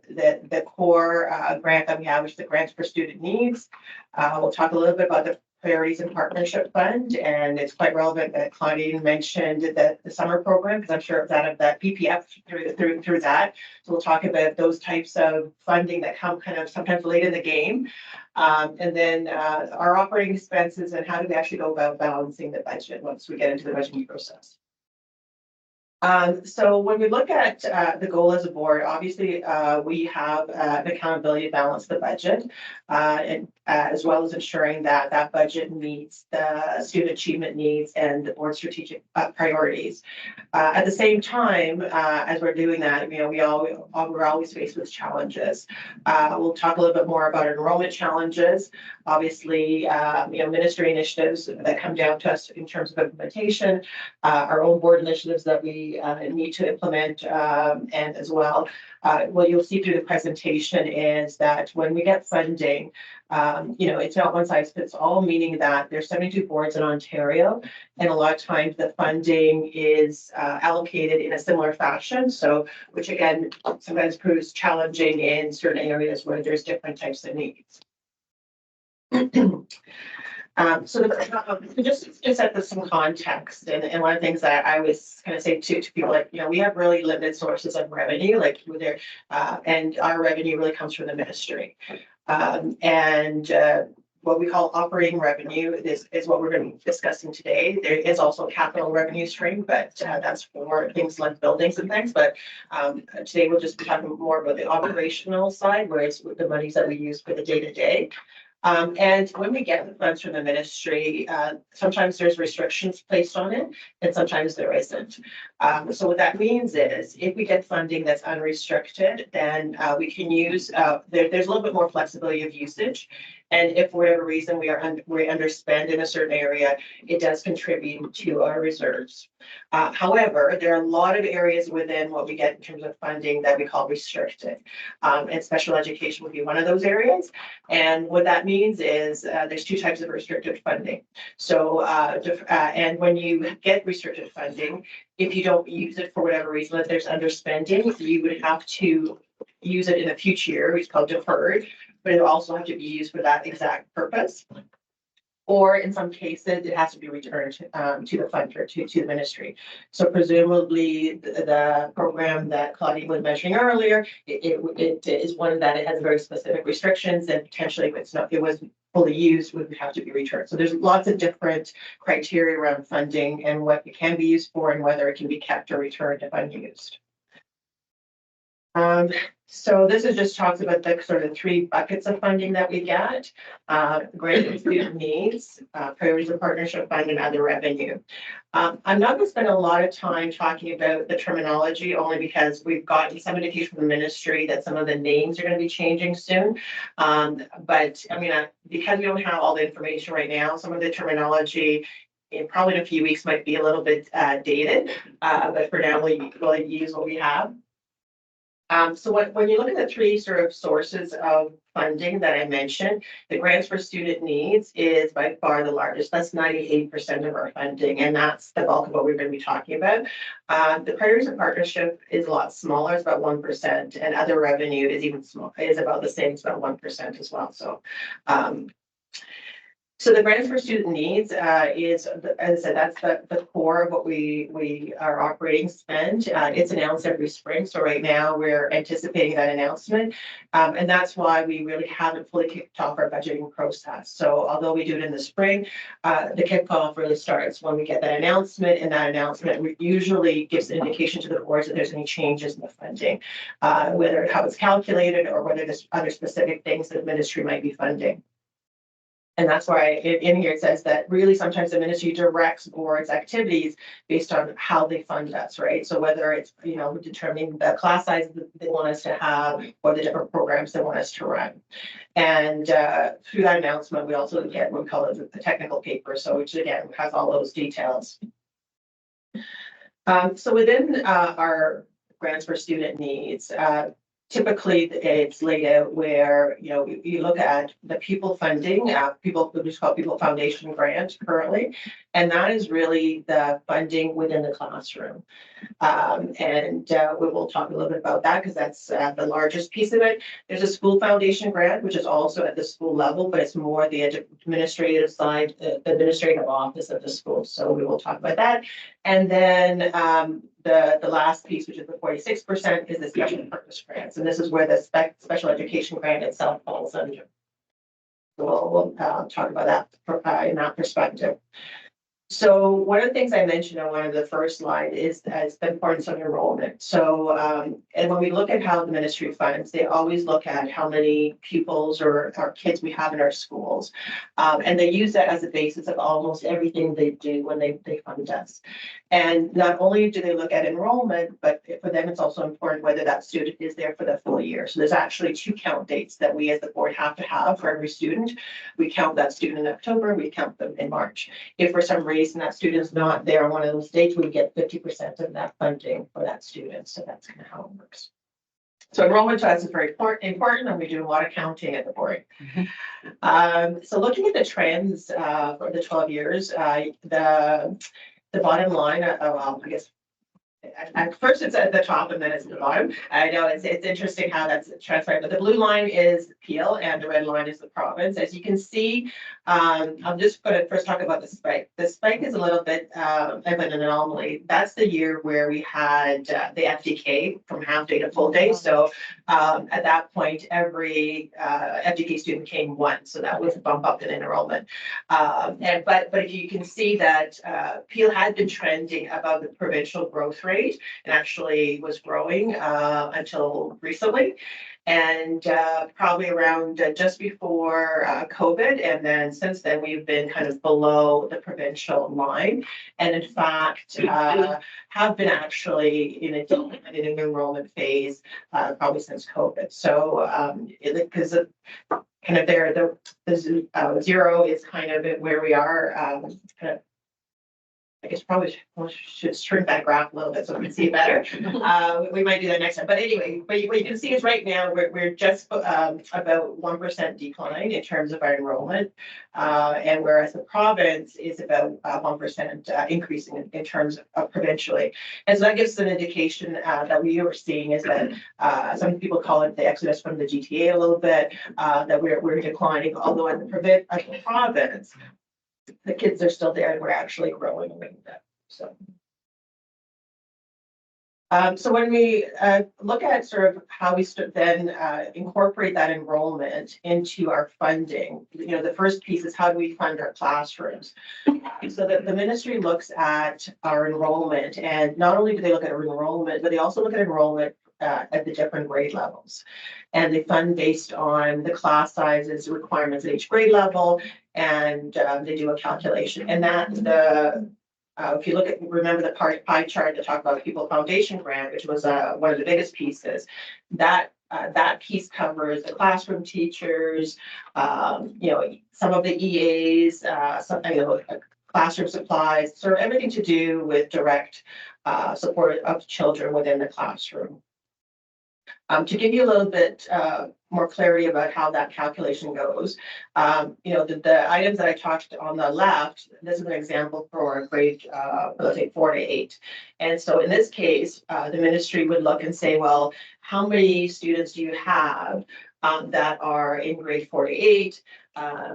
the core grant that we have, which is the Grants for Student Needs. We'll talk a little bit about the Priorities and Partnership Fund, and it's quite relevant that Claudine mentioned the summer program, because I'm sure it's out of that PPF through that. So we'll talk about those types of funding that come kind of sometimes late in the game. And then our operating expenses and how do we actually go about balancing the budget once we get into the budgeting process. So when we look at the goal as a board, obviously we have an accountability to balance the budget, and as well as ensuring that that budget meets the student achievement needs and the board strategic priorities. At the same time, as we're doing that, we're always faced with challenges. We'll talk a little bit more about enrollment challenges. Obviously, ministry initiatives that come down to us in terms of implementation, our own board initiatives that we need to implement, and as well, what you'll see through the presentation is that when we get funding, it's not one size fits all, meaning that there's 72 boards in Ontario, and a lot of times the funding is allocated in a similar fashion. So, which again, sometimes proves challenging in certain areas where there's different types of needs. So just to set this some context, and one of the things that I always kind of say to people, like, we have really limited sources of revenue, like and our revenue really comes from the ministry. What we call operating revenue is what we're going to be discussing today. There is also a capital revenue stream, but that's for things like buildings and things. But today we'll just be talking more about the operational side, where it's the monies that we use for the day-to-day. And when we get the funds from the ministry, sometimes there's restrictions placed on it, and sometimes there isn't. So what that means is, if we get funding that's unrestricted, then we can use, there's a little bit more flexibility of usage. And if for whatever reason we underspend in a certain area, it does contribute to our reserves. However, there are a lot of areas within what we get in terms of funding that we call restricted. And special education would be one of those areas. And what that means is there's two types of restricted funding. So, and when you get restricted funding, if you don't use it for whatever reason, if there's underspending, you would have to use it in a future year, which is called deferred, but it will also have to be used for that exact purpose. Or in some cases, it has to be returned to the funder, to the ministry. So presumably the program that Claudine was mentioning earlier, it is one that it has very specific restrictions, and potentially if it wasn't fully used, would have to be returned. So there's lots of different criteria around funding and what it can be used for and whether it can be kept or returned if unused. So this is just talks about the sort of three buckets of funding that we get: grant and student needs, priorities of partnership fund, and other revenue. I'm not going to spend a lot of time talking about the terminology, only because we've gotten some indication from the ministry that some of the names are going to be changing soon. But I mean, because we don't have all the information right now, some of the terminology probably in a few weeks might be a little bit dated. But for now, we'll use what we have. So when you look at the three sort of sources of funding that I mentioned, the grants for student needs is by far the largest. That's 98% of our funding, and that's the bulk of what we're going to be talking about. The priorities of partnership is a lot smaller, it's about 1%, and other revenue is even small, is about the same, it's about 1% as well. So so the grants for student needs is, as I said, that's the core of what our operating spend. It's announced every spring. So right now we're anticipating that announcement. And that's why we really haven't fully kicked off our budgeting process. So although we do it in the spring, the kickoff really starts when we get that announcement, and that announcement usually gives an indication to the boards that there's any changes in the funding, whether how it's calculated or whether there's other specific things that the ministry might be funding. And that's why in here it says that really sometimes the ministry directs boards' activities based on how they fund us, right? So whether it's, determining the class size that they want us to have or the different programs they want us to run. And through that announcement, we also get what we call it the technical paper, so which again has all those details. So within our grants for student needs, typically it's laid out where, you know, you look at the pupil funding, people, we just call Pupil Foundation grant currently, and that is really the funding within the classroom. We will talk a little bit about that because that's the largest piece of it. There's a school foundation grant, which is also at the school level, but it's more the administrative side, the administrative office of the school. So we will talk about that. And then the last piece, which is the 46%, is the special purpose grants. And this is where the special education grant itself falls under. So we'll talk about that in that perspective. So one of the things I mentioned on one of the first slides is the importance of enrollment. So, and when we look at how the ministry funds, they always look at how many pupils or kids we have in our schools. And they use that as a basis of almost everything they do when they fund us. And not only do they look at enrollment, but for them, it's also important whether that student is there for the full year. So there's actually 2 count dates that we as the board have to have for every student. We count that student in October, we count them in March. If for some reason that student's not there on one of those dates, we get 50% of that funding for that student. So that's kind of how it works. So enrollment to us is very important, and we do a lot of counting at the board. So looking at the trends for the 12 years, the bottom line, I guess at first it's at the top and then it's at the bottom. I know it's interesting how that's transparent, but the blue line is Peel and the red line is the province. As you can see, I'm just going to first talk about the spike. The spike is a little bit of an anomaly. That's the year where we had the FDK from half day to full day. So at that point, every FDK student came once. So that was a bump up in enrollment. But if you can see that Peel had been trending above the provincial growth rate and actually was growing until recently. And probably around just before COVID. And then since then, we've been kind of below the provincial line. And in fact, have been actually in an enrollment phase probably since COVID. So because kind of there, the zero is kind of where we are kind of, I guess probably should shrink that graph a little bit so we can see it better. We might do that next time. But anyway, what you can see is right now we're just about 1% decline in terms of our enrollment. And whereas the province is about 1% increasing in terms of provincially. And so that gives us an indication that we are seeing is that some people call it the exodus from the GTA a little bit, that we're declining, although at the province, the kids are still there and we're actually growing a little bit. So, so when we look at sort of how we then incorporate that enrollment into our funding, you know, the first piece is how do we fund our classrooms? So that the ministry looks at our enrollment, and not only do they look at our enrollment, but they also look at enrollment at the different grade levels. And they fund based on the class sizes, requirements at each grade level, and they do a calculation. And that if you remember the pie chart to talk about Pupil Foundation grant, which was one of the biggest pieces, that piece covers the classroom teachers, you know, some of the EAs, classroom supplies, sort of everything to do with direct support of children within the classroom. To give you a little bit more clarity about how that calculation goes, you know, the items that I talked on the left, this is an example for grade, let's say 4 to 8. And so in this case, the ministry would look and say, well, how many students do you have that are in grade 4 to 8?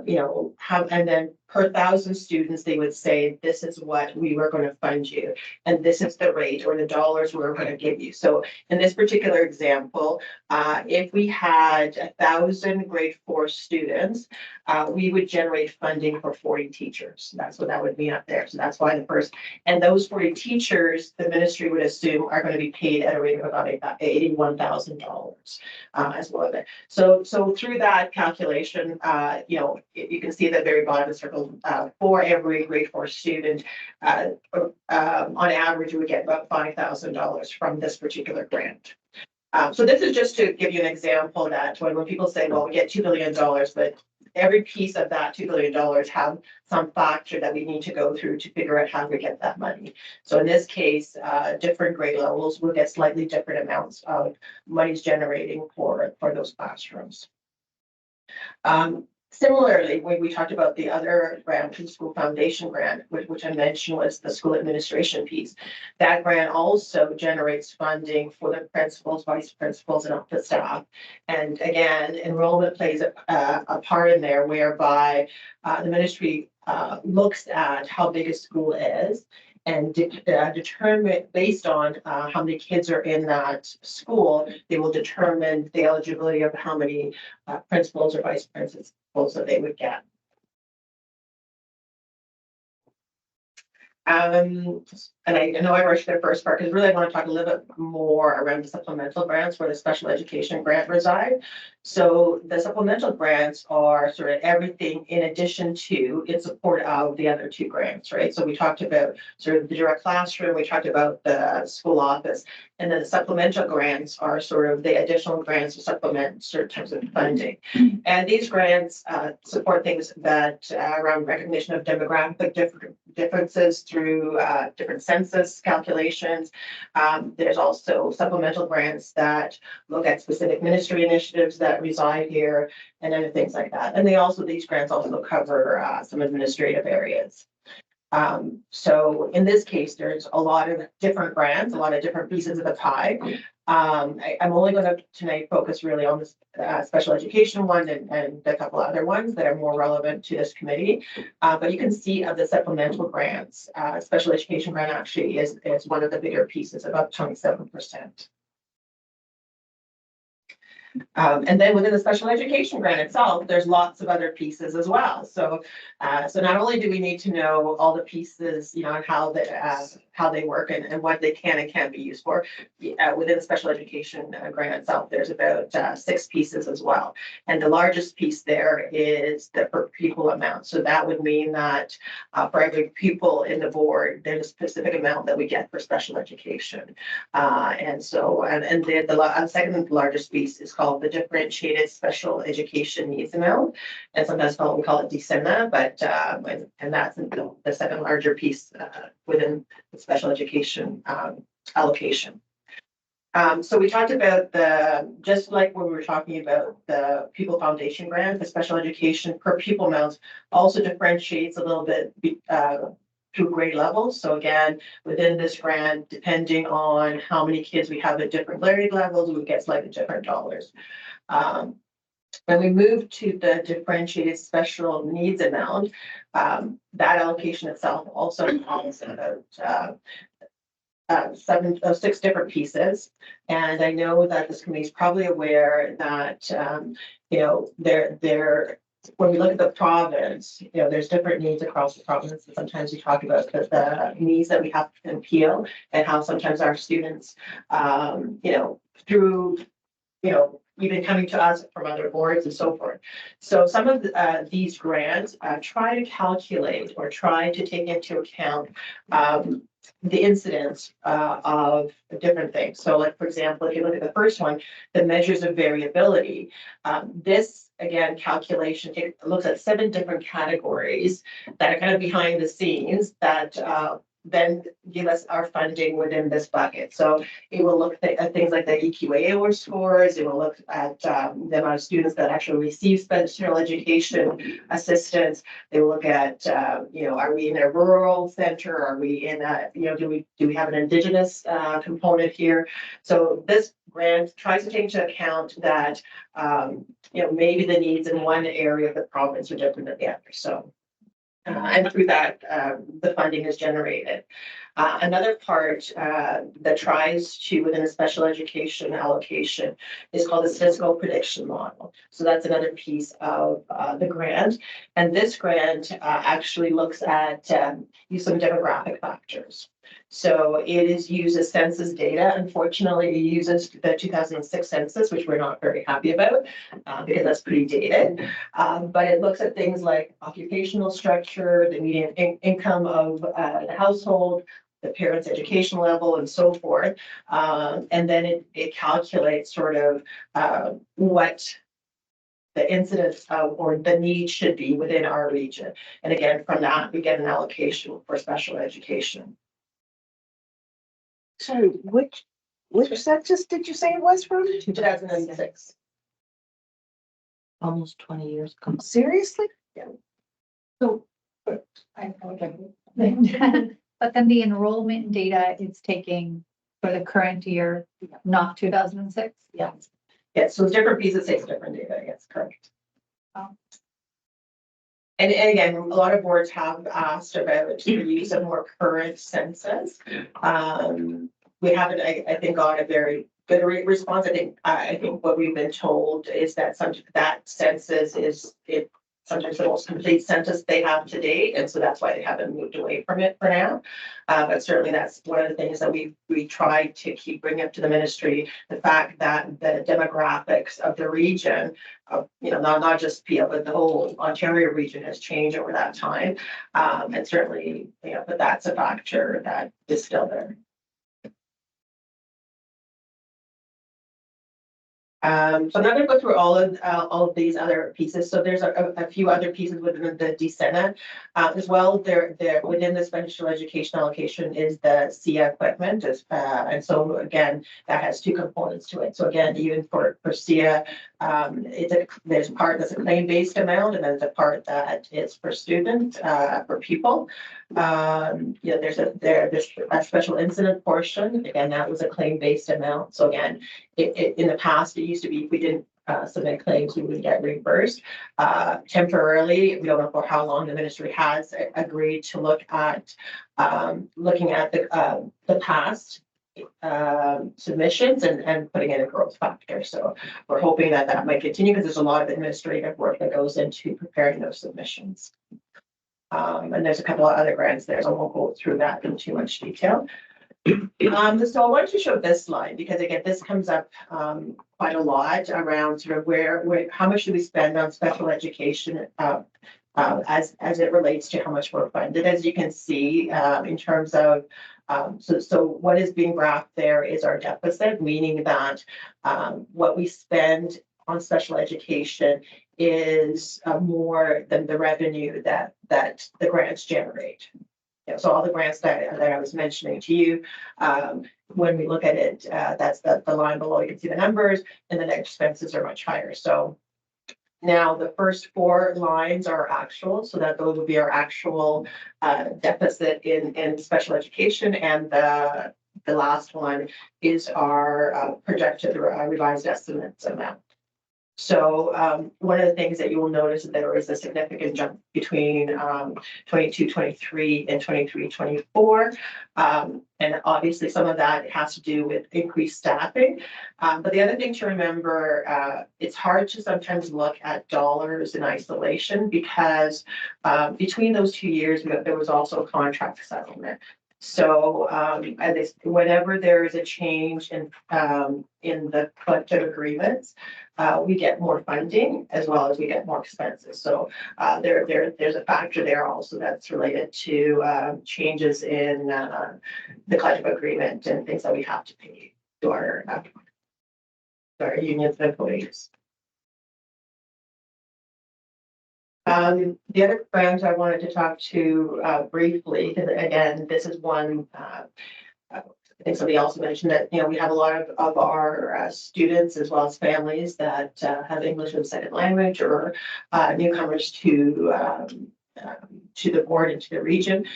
You know, and then per 1,000 students, they would say, this is what we were going to fund you, and this is the rate or the dollars we're going to give you. So in this particular example, if we had 1,000 grade 4 students, we would generate funding for 40 teachers. That's what that would mean up there. So that's why the first, and those 40 teachers, the ministry would assume are going to be paid at a rate of about $81,000 as well. So through that calculation, you know, you can see at the very bottom of the circle, for every grade 4 student, on average, we would get about $5,000 from this particular grant. So this is just to give you an example that when people say, well, we get $2 billion, but every piece of that $2 billion have some factor that we need to go through to figure out how we get that money. So in this case, different grade levels will get slightly different amounts of monies generating for those classrooms. Similarly, when we talked about the other grant, the school foundation grant, which I mentioned was the school administration piece, that grant also generates funding for the principals, vice principals, and up to staff. And again, enrollment plays a part in there whereby the ministry looks at how big a school is and determine based on how many kids are in that school, they will determine the eligibility of how many principals or vice principals that they would get. And I know I rushed the first part because really I want to talk a little bit more around the supplemental grants where the special education grant reside. So the supplemental grants are sort of everything in addition to in support of the other two grants, right? So we talked about sort of the direct classroom, we talked about the school office, and then the supplemental grants are sort of the additional grants to supplement certain types of funding. And these grants support things that around recognition of demographic differences through different census calculations. There's also supplemental grants that look at specific ministry initiatives that reside here and other things like that. And these grants also cover some administrative areas. So in this case, there's a lot of different grants, a lot of different pieces of the pie. I'm only going to tonight focus really on this special education one and a couple other ones that are more relevant to this committee. But you can see of the supplemental grants, special education grant actually is one of the bigger pieces, about 27%. And then within the special education grant itself, there's lots of other pieces as well. So, so not only do we need to know all the pieces, you know, and how they work and what they can and can't be used for, within the special education grant itself, there's about 6 pieces as well. And the largest piece there is the per pupil amount. So that would mean that for every pupil in the board, there's a specific amount that we get for special education. And so, and the second largest piece is called the differentiated special education needs amount, and sometimes we call it DSENA, but and that's the second larger piece within the special education allocation. So we talked about just like when we were talking about the pupil foundation grant, the special education per pupil amount also differentiates a little bit through grade levels. So again, within this grant, depending on how many kids we have at different grade levels, we get slightly different dollars. When we move to the differentiated special needs amount, that allocation itself also involves about 6 different pieces. And I know that this committee is probably aware that, you know, when we look at the province, you know, there's different needs across the province. And sometimes we talk about the needs that we have in Peel and how sometimes our students, you know, through, you know, even coming to us from other boards and so forth. So some of these grants try to calculate or try to take into account the incidence of different things. So like, for example, if you look at the first one, the measures of variability, this, again, calculation, it looks at 7 different categories that are kind of behind the scenes that then give us our funding within this bucket. So it will look at things like the EQA scores. It will look at the amount of students that actually receive special education assistance. They will look at, you know, are we in a rural center? Are we in a, you know, do we have an Indigenous component here? So this grant tries to take into account that, you know, maybe the needs in one area of the province are different than the other. So. And through that, the funding is generated. Another part that tries to, within a special education allocation, is called the statistical prediction model. So that's another piece of the grant. And this grant actually looks at use some demographic factors. So it is uses census data. Unfortunately, it uses the 2006 census, which we're not very happy about because that's pretty dated. But it looks at things like occupational structure, the median income of the household, the parents' education level, and so forth. And then it calculates sort of what the incidence of, or the need should be within our region. And again, from that, we get an allocation for special education. So which census did you say it was from? 2006. Almost 20 years ago. Seriously? Yeah. So, but then the enrollment data is taking for the current year, not 2006? Yeah. Yeah, so different pieces takes different data, yes, correct. And again, a lot of boards have asked about the use of more current census. We haven't, I think, got a very good response. I think what we've been told is that that census is sometimes the most complete census they have to date, and so that's why they haven't moved away from it for now. But certainly that's one of the things that we tried to keep bringing up to the ministry, the fact that the demographics of the region, not just Peel, but the whole Ontario region has changed over that time. And certainly, but that's a factor that is still there. So I'm not going to go through all of these other pieces. So there's a few other pieces within the DCENA as well. There within the special education allocation is the SIA equipment, and so again that has two components to it. So again, even for SIA, there's a part that's a claim-based amount, and then there's a part that is for student, for people. There's a special incident portion. Again, that was a claim-based amount. So again, in the past, it used to be if we didn't submit claims, we would get reimbursed. Temporarily, we don't know for how long the ministry has agreed to look at looking at the past submissions and putting in a growth factor. So we're hoping that that might continue because there's a lot of administrative work that goes into preparing those submissions. And there's a couple of other grants there, so I won't go through that in too much detail. So I wanted to show this slide because again, this comes up quite a lot around sort of where how much do we spend on special education as it relates to how much we're funded. As you can see, in terms of so what is being graphed there is our deficit, meaning that what we spend on special education is more than the revenue that the grants generate. So all the grants that I was mentioning to you, when we look at it, that's the line below. You can see the numbers, and the net expenses are much higher. So now the first four lines are actual, so that those would be our actual deficit in special education, and the last one is our projected revised estimates amount. So one of the things that you will notice is that there is a significant jump between 22-23 and 23-24. And obviously some of that has to do with increased staffing. But the other thing to remember, it's hard to sometimes look at dollars in isolation because between those 2 years, there was also a contract settlement. So whenever there is a change in the collective agreements, we get more funding as well as we get more expenses. So there's a factor there also that's related to changes in the collective agreement and things that we have to pay to our unions and employees. The other grant I wanted to talk to briefly, because again, this is one, I think somebody also mentioned that, we have a lot of our students as well as families that have English as a second language or newcomers to the board and to the region.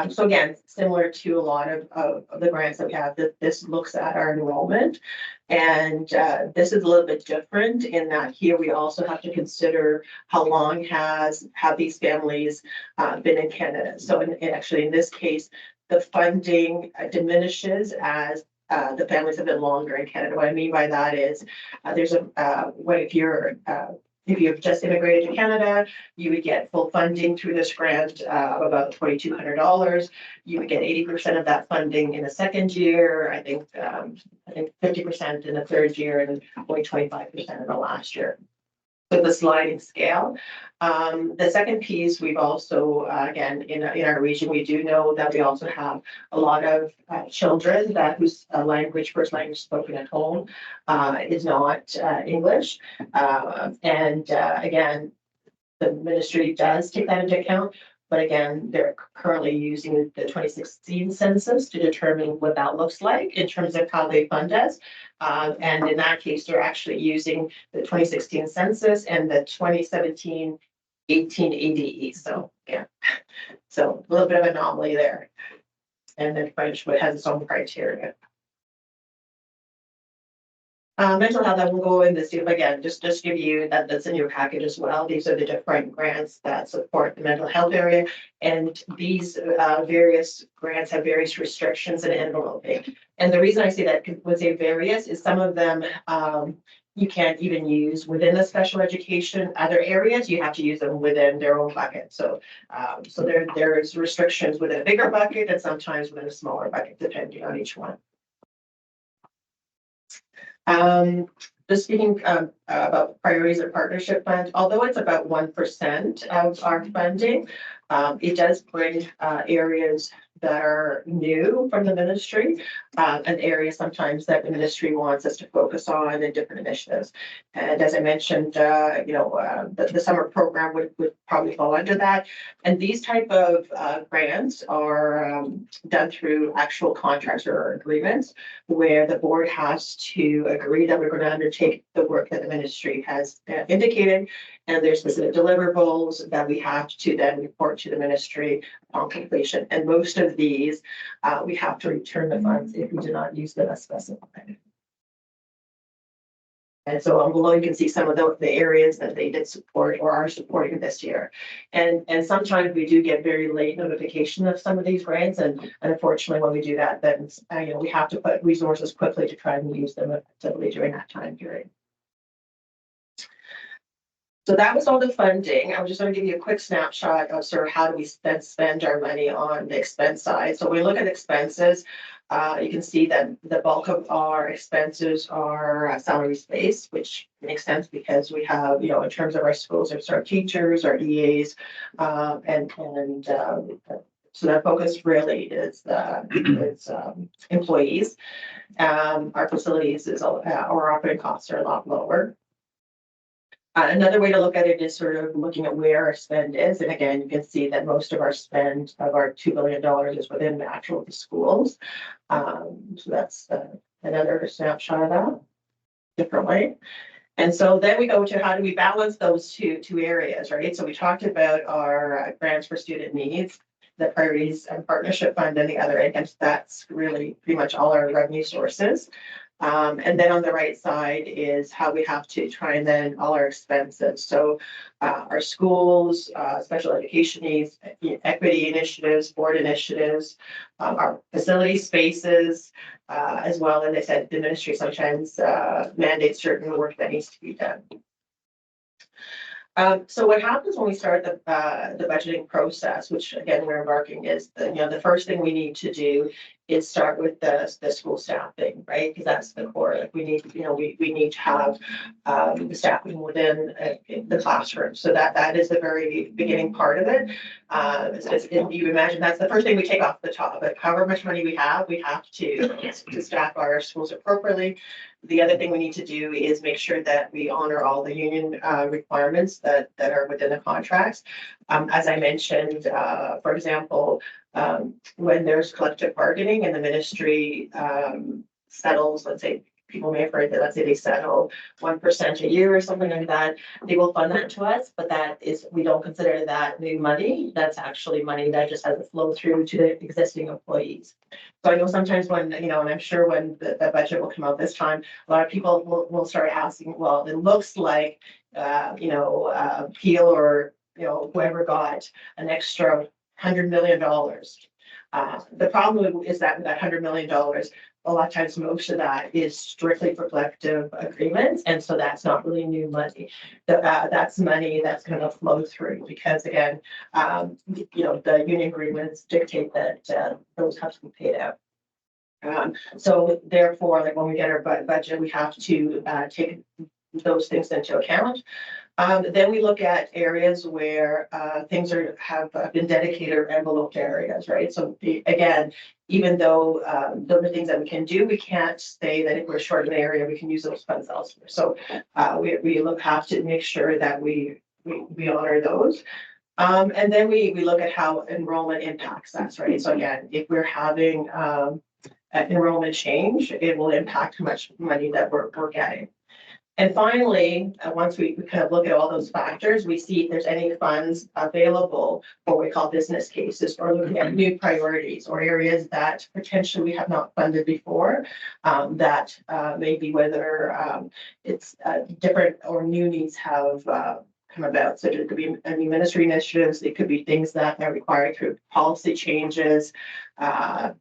So again, similar to a lot of the grants that we have, that this looks at our enrollment. And this is a little bit different in that here we also have to consider how long have these families been in Canada. So actually in this case, the funding diminishes as the families have been longer in Canada. What I mean by that is if you've just immigrated to Canada, you would get full funding through this grant of about $2,200. You would get 80% of that funding in the second year. I think 50% in the third year, and only 25% in the last year. So the sliding scale. The second piece, we've also, again, in our region, we do know that we also have a lot of children that whose first language spoken at home is not English. Again, the ministry does take that into account. But again, they're currently using the 2016 census to determine what that looks like in terms of how they fund us. And in that case, they're actually using the 2016 census and the 2017 18 ADE. So yeah, so a little bit of anomaly there. And then French has its own criteria. Mental health, I will go in this, again, just give you that's in your package as well. These are the different grants that support the mental health area. And these various grants have various restrictions and enveloping. And the reason I say that would say various is some of them you can't even use within the special education. Other areas, you have to use them within their own bucket. So there's restrictions within a bigger bucket and sometimes within a smaller bucket, depending on each one. Just speaking about priorities and partnership funds, although it's about 1% of our funding, it does bring areas that are new from the ministry, and areas sometimes that the ministry wants us to focus on in different initiatives. And as I mentioned, the summer program would probably fall under that. And these type of grants are done through actual contracts or agreements where the board has to agree that we're going to undertake the work that the ministry has indicated. And there's specific deliverables that we have to then report to the ministry on completion. And most of these, we have to return the funds if we do not use them as specified. And so below you can see some of the areas that they did support or are supporting this year. And sometimes we do get very late notification of some of these grants. And unfortunately, when we do that, then we have to put resources quickly to try and use them effectively during that time period. So that was all the funding. I'm just going to give you a quick snapshot of sort of how do we spend our money on the expense side. So when we look at expenses, you can see that the bulk of our expenses are salaries based, which makes sense because we have, in terms of our schools, it's our teachers, our EAs, so that focus really is employees. Our facilities our operating costs are a lot lower. Another way to look at it is sort of looking at where our spend is. And again, you can see that most of our spend of our $2 billion is within the actual schools. So that's another snapshot of that differently. And so then we go to how do we balance those two areas, right? So we talked about our grants for student needs, the priorities and partnership fund, and the other items. That's really pretty much all our revenue sources. And then on the right side is how we have to try and then all our expenses. So our schools, special education needs, equity initiatives, board initiatives, our facility spaces, as well as I said, the ministry sometimes mandates certain work that needs to be done. So what happens when we start the budgeting process, which again we're embarking, is the first thing we need to do is start with the school staffing, right? Because that's the core. Like we need to have the staffing within the classroom. So that is the very beginning part of it. You imagine that's the first thing we take off the top. But however much money we have to staff our schools appropriately. The other thing we need to do is make sure that we honor all the union requirements that are within the contracts. As I mentioned, for example, when there's collective bargaining and the ministry settles, let's say people may have heard that, let's say they settle 1% a year or something like that, they will fund that to us, but we don't consider that new money. That's actually money that just has to flow through to the existing employees. So I know sometimes when, and I'm sure when the budget will come out this time, a lot of people will start asking, well, it looks like, Peel or, whoever got an extra $100 million. The problem is that with that $100 million, a lot of times most of that is strictly for collective agreements. And so that's not really new money. That's money that's going to flow through because again, the union agreements dictate that those have to be paid out. So therefore, like when we get our budget, we have to take those things into account. Then we look at areas where things have been dedicated or enveloped areas, right? So again, even though those are things that we can do, we can't say that if we're short an area, we can use those funds elsewhere. So we have to make sure that we honor those. And then we look at how enrollment impacts us, right? So again, if we're having enrollment change, it will impact how much money that we're getting. And finally, once we kind of look at all those factors, we see if there's any funds available for what we call business cases, or looking at new priorities or areas that potentially we have not funded before, that maybe whether it's different or new needs have come about. So it could be new ministry initiatives, it could be things that are required through policy changes,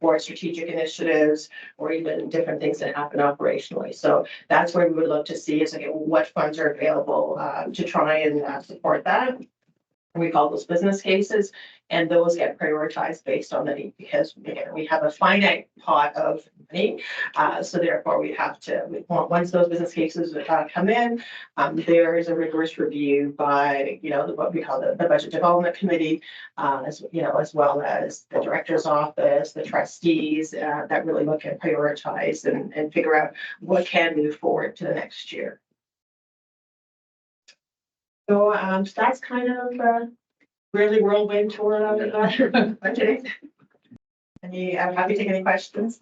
or strategic initiatives, or even different things that happen operationally. So that's where we would look to see is, okay, what funds are available to try and support that. We call those business cases, and those get prioritized based on the need, because again, we have a finite pot of money. So therefore we have to, once those business cases come in, there is a rigorous review by, what we call the budget development committee, as well as the director's office, the trustees, that really look at prioritize and figure out what can move forward to the next year. So that's kind of really whirlwind tour of the budgeting. I'm happy to take any questions.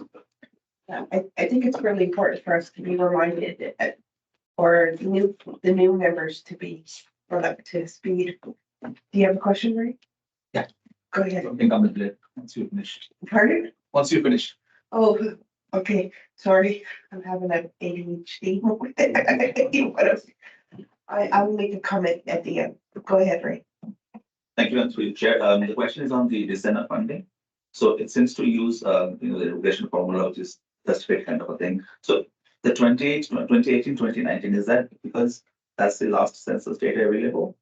I think it's really important for us to be reminded that for the new members to be brought up to speed. Do you have a question, Ray? Yeah. Go ahead. I think I'm in late once you finish. Pardon? Once you finish. Oh, okay. Sorry, I'm having an ADHD. I will make a comment at the end. Go ahead, Ray. Thank you, and through the chair. The question is on the December funding. So it seems to use, the regression formula, which is justified kind of a thing. So the 2018, 2019, is that because that's the last census data available?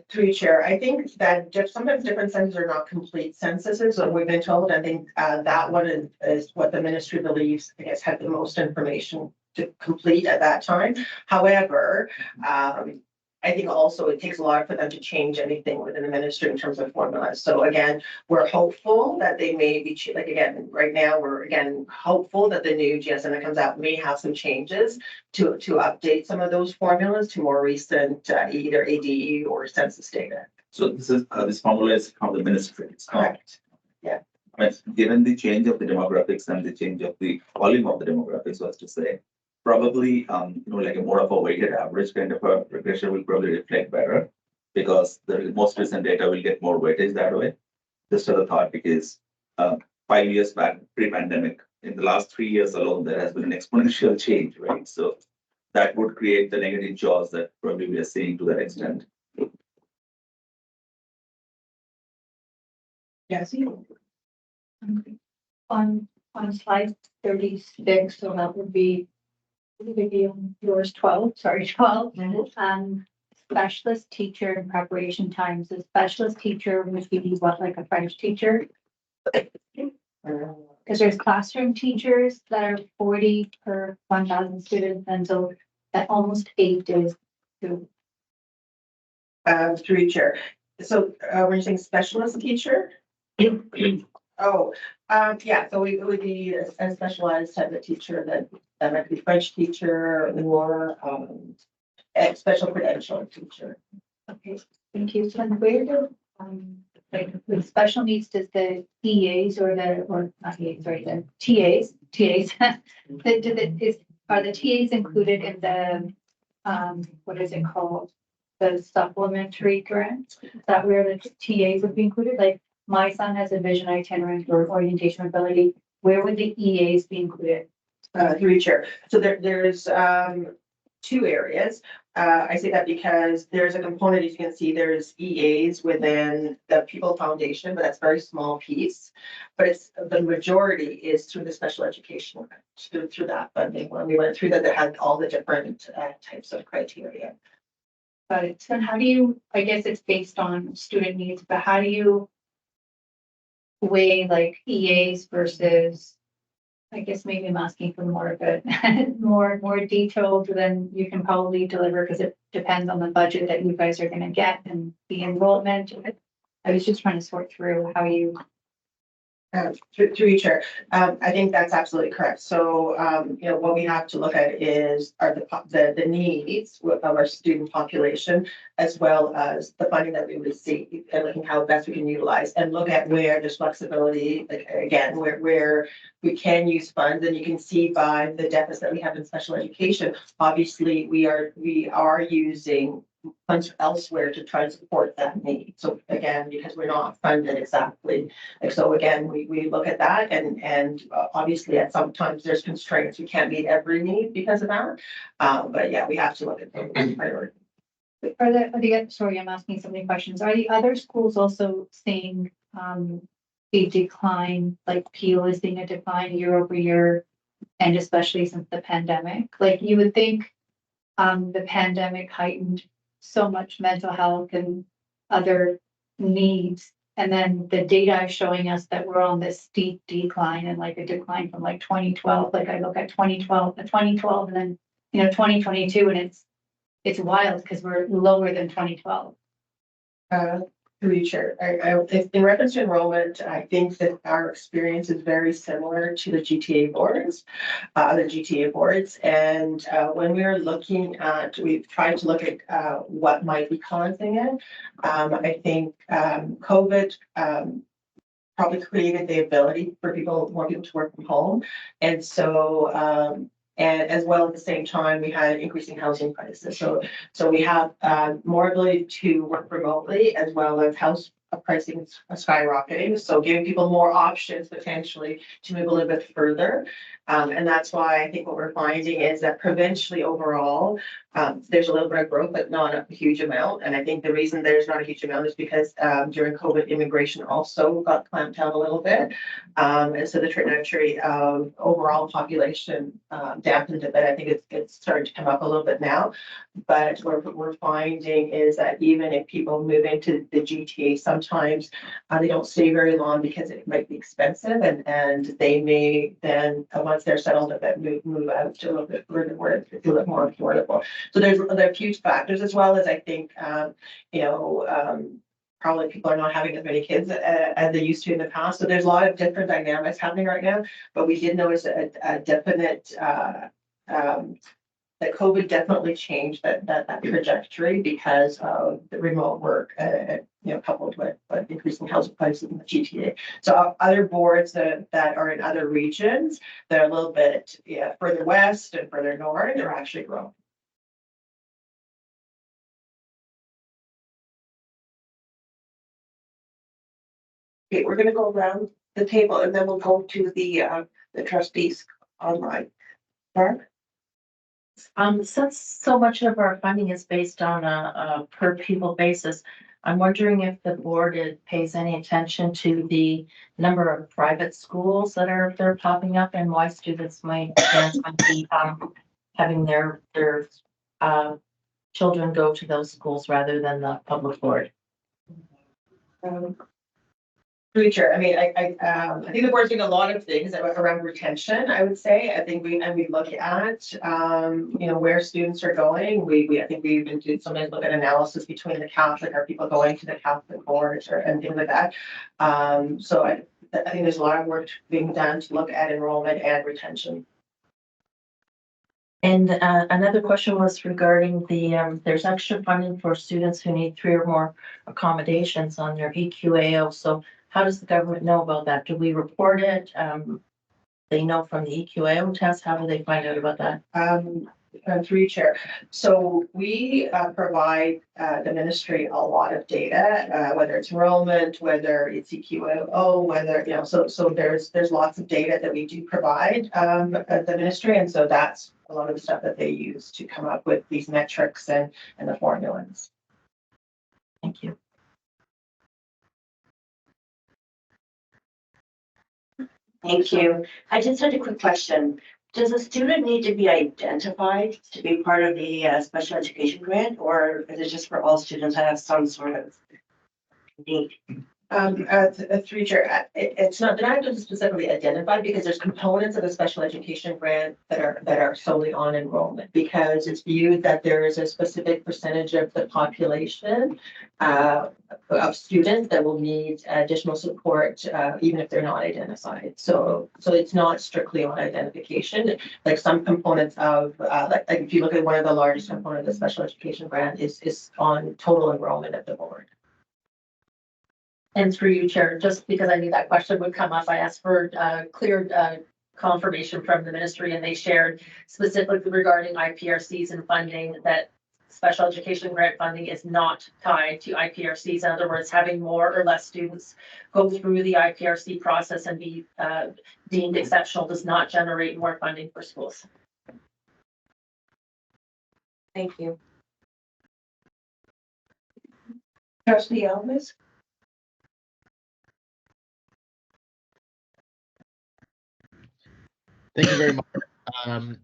Through your chair, I think that sometimes different censuses are not complete censuses, or we've been told. I think that one is what the ministry believes, I guess, had the most information to complete at that time. However, I think also it takes a lot for them to change anything within the ministry in terms of formulas. So again, we're hopeful that they may be, like again, right now, we're again hopeful that the new GSM that comes out may have some changes to update some of those formulas to more recent either ADE or census data. So this formula is from the ministry. It's correct. Yeah. But given the change of the demographics and the change of the volume of the demographics, so as to say, probably, like a more of a weighted average kind of a regression will probably reflect better, because the most recent data will get more weightage that way. Just as a thought, because 5 years back, pre-pandemic, in the last 3 years alone, there has been an exponential change, right? So that would create the negative jaws that probably we are seeing to that extent. Yes. On slide 36, so that would be yours 12, sorry, 12. Specialist teacher and preparation times. The specialist teacher would be what, like a French teacher? Because there's classroom teachers that are 40 per 1,000 students, and so that almost 8 days to. Through chair. So we're saying specialist teacher? Oh, yeah, so it would be a specialized type of teacher that might be French teacher or a special credential teacher. Okay, thank you. So where do like with special needs, does the EAs or not EAs, sorry, the TAs are the TAs included in the what is it called? The supplementary grant? Is that where the TAs would be included? Like my son has a vision itinerant or orientation ability. Where would the EAs be included? Through chair. So there's 2 areas. I say that because there's a component, as you can see, there's EAs within the People Foundation, but that's a very small piece. But it's the majority is through the special education, through that funding. When we went through that had all the different types of criteria. Got it. So how do you, I guess it's based on student needs, but how do you weigh like EAs versus I guess maybe I'm asking for more of a more detailed than you can probably deliver because it depends on the budget that you guys are gonna get and the enrollment. I was just trying to sort through how you. Through you, Chair. I think that's absolutely correct. So, you know, what we have to look at is are the needs of our student population, as well as the funding that we receive, and looking how best we can utilize and look at where there's flexibility, like, again, where we can use funds. And you can see by the deficit that we have in special education, obviously we are using funds elsewhere to try to support that need. So again, because we're not funded exactly. Like, so again, we look at that and obviously at sometimes there's constraints. We can't meet every need because of that. But yeah, we have to look at those priorities. Sorry, I'm asking so many questions. Are the other schools also seeing a decline, like Peel is seeing a decline year over year, and especially since the pandemic? Like you would think the pandemic heightened so much mental health and other needs. And then the data is showing us that we're on this steep decline and like a decline from like 2012. Like I look at 2012 and then, 2022 and it's wild because we're lower than 2012. Through you, Chair. In reference to enrollment, I think that our experience is very similar to the GTA boards, other GTA boards. And when we are looking at, we've tried to look at what might be causing it. I think COVID probably created the ability for more people to work from home. And so, and as well at the same time, we had increasing housing prices. So we have more ability to work remotely as well as house pricing skyrocketing. So giving people more options potentially to move a little bit further. And that's why I think what we're finding is that provincially overall, there's a little bit of growth, but not a huge amount. And I think the reason there's not a huge amount is because during COVID, immigration also got clamped down a little bit. And so the trajectory of overall population dampened a bit. I think it's starting to come up a little bit now. But what we're finding is that even if people move into the GTA, sometimes they don't stay very long because it might be expensive, and they may then, once they're settled a bit, move out to a little bit further where it's a little bit more affordable. So there are huge factors, as well as I think, probably people are not having as many kids as they used to in the past. So there's a lot of different dynamics happening right now, but we did notice a definite, that COVID definitely changed that trajectory because of the remote work, coupled with increasing housing prices in the GTA. So other boards that are in other regions that are a little bit further west and further north are actually growing. Okay, we're gonna go around the table and then we'll go to the trustees online. Barb? Since so much of our funding is based on a per pupil basis, I'm wondering if the board pays any attention to the number of private schools that are popping up and why students might be having their children go to those schools rather than the public board. Future. I mean, I think the board's doing a lot of things around retention. I would say. I think we look at where students are going. I think we even do sometimes look at analysis between the Catholic, are people going to the Catholic boards and things like that. So I think there's a lot of work being done to look at enrollment and retention. And another question was regarding there's extra funding for students who need 3 or more accommodations on their EQAO. So how does the government know about that? Do we report it? They know from the EQAO test. How do they find out about that? Through you, Chair. So we provide the ministry a lot of data, whether it's enrollment, whether it's EQAO, whether, so there's lots of data that we do provide at the ministry. And so that's a lot of the stuff that they use to come up with these metrics and the formulas. Thank you. Thank you. I just had a quick question. Does a student need to be identified to be part of the special education grant, or is it just for all students that have some sort of need? Through chair, it's not, they're not just specifically identified because there's components of the special education grant that are solely on enrollment. Because it's viewed that there is a specific percentage of the population of students that will need additional support, even if they're not identified. So it's not strictly on identification. Like some components of, like if you look at one of the largest components of the special education grant is on total enrollment of the board. And through you, Chair, just because I knew that question would come up, I asked for clear confirmation from the ministry, and they shared specifically regarding IPRCs and funding that special education grant funding is not tied to IPRCs. In other words, having more or less students go through the IPRC process and be deemed exceptional does not generate more funding for schools. Thank you. Trustee Elvis? Thank you very much.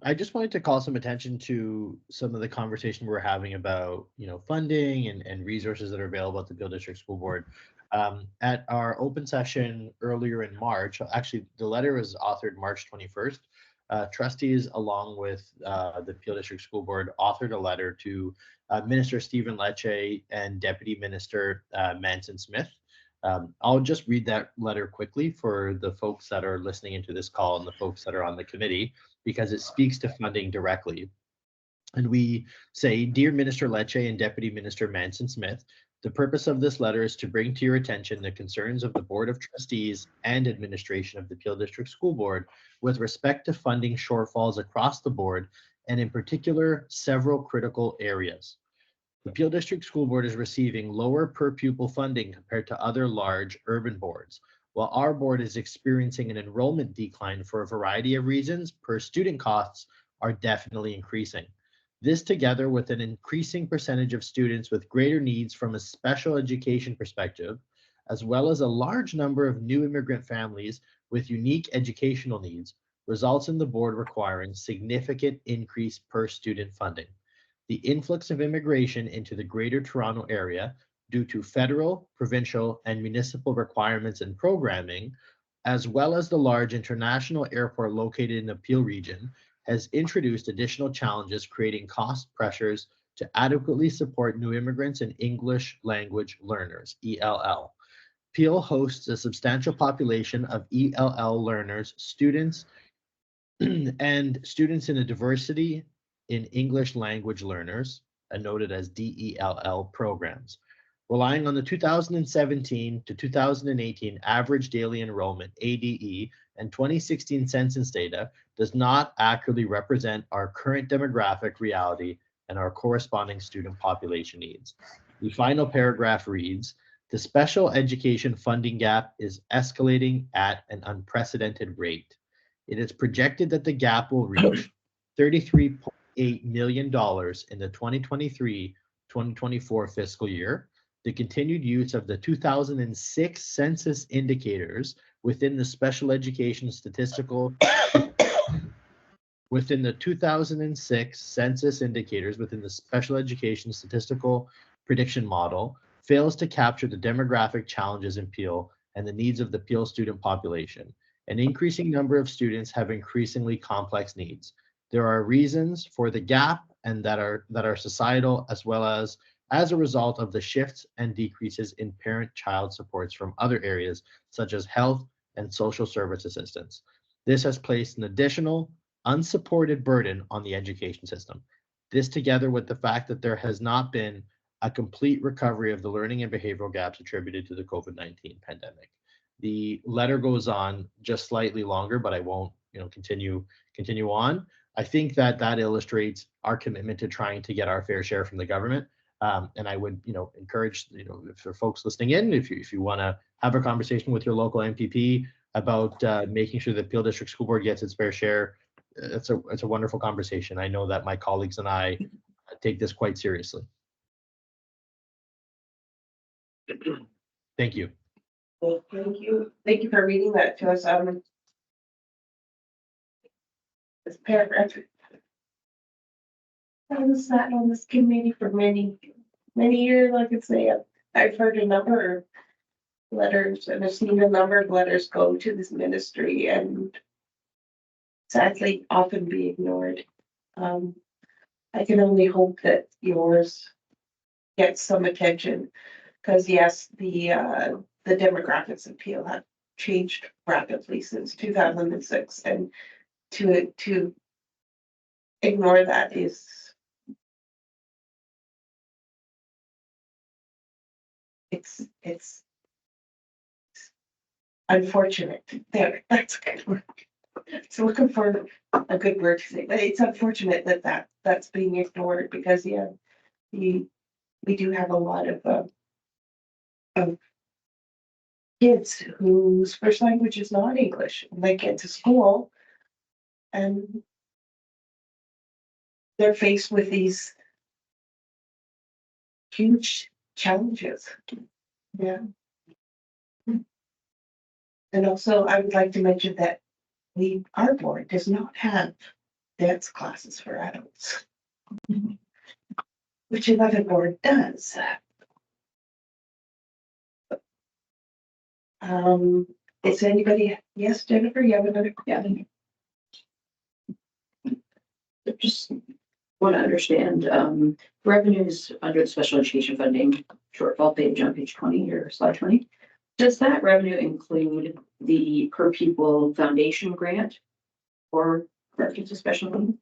I just wanted to call some attention to some of the conversation we're having about, funding and resources that are available at the Peel District School Board. At our open session earlier in March, actually the letter was authored March 21st. Trustees, along with the Peel District School Board, authored a letter to Minister Stephen Lecce and Deputy Minister Manson Smith. I'll just read that letter quickly for the folks that are listening into this call and the folks that are on the committee, because it speaks to funding directly. And we say, Dear Minister Lecce and Deputy Minister Manson Smith, the purpose of this letter is to bring to your attention the concerns of the Board of Trustees and administration of the Peel District School Board with respect to funding shortfalls across the board, and in particular, several critical areas. The Peel District School Board is receiving lower per pupil funding compared to other large urban boards. While our board is experiencing an enrollment decline for a variety of reasons, per student costs are definitely increasing. This, together with an increasing percentage of students with greater needs from a special education perspective, as well as a large number of new immigrant families with unique educational needs, results in the board requiring significant increase per student funding. The influx of immigration into the Greater Toronto Area due to federal, provincial, and municipal requirements and programming, as well as the large international airport located in the Peel region, has introduced additional challenges, creating cost pressures to adequately support new immigrants and English language learners, ELL. Peel hosts a substantial population of ELL learners, students, and students in a diversity in English language learners, noted as DELL programs. Relying on the 2017 to 2018 average daily enrollment, ADE, and 2016 census data does not accurately represent our current demographic reality and our corresponding student population needs. The final paragraph reads, the special education funding gap is escalating at an unprecedented rate. It is projected that the gap will reach $33.8 million in the 2023-2024 fiscal year. The continued use of the 2006 census indicators within the special education statistical within the 2006 census indicators within the special education statistical prediction model fails to capture the demographic challenges in Peel and the needs of the Peel student population. An increasing number of students have increasingly complex needs. There are reasons for the gap and that are societal, as well as a result of the shifts and decreases in parent-child supports from other areas such as health and social service assistance. This has placed an additional unsupported burden on the education system. This, together with the fact that there has not been a complete recovery of the learning and behavioral gaps attributed to the COVID-19 pandemic. The letter goes on just slightly longer, but I won't, continue on. I think that illustrates our commitment to trying to get our fair share from the government. And I would, encourage, for folks listening in, if you want to have a conversation with your local MPP about making sure that Peel District School Board gets its fair share, it's a wonderful conversation. I know that my colleagues and I take this quite seriously. Thank you. Well, thank you for reading that to us. This paragraph. I was sat on this committee for many years. Like I say, I've heard a number of letters, and I've seen a number of letters go to this ministry and sadly often be ignored. I can only hope that yours gets some attention, because yes, the demographics of Peel have changed rapidly since 2006, and to ignore that is it's unfortunate. There, that's a good word. So looking for a good word to say, but it's unfortunate that that's being ignored, because yeah, we do have a lot of kids whose first language is not English, and they get to school and they're faced with these huge challenges. Yeah. And also, I would like to mention that our board does not have dance classes for adults, which another board does. Is anybody, yes, Jennifer, you have another? Yeah. Just want to understand, revenues under the special education funding shortfall page on page 20 or slide 20. Does that revenue include the per pupil foundation grant or kids with special needs?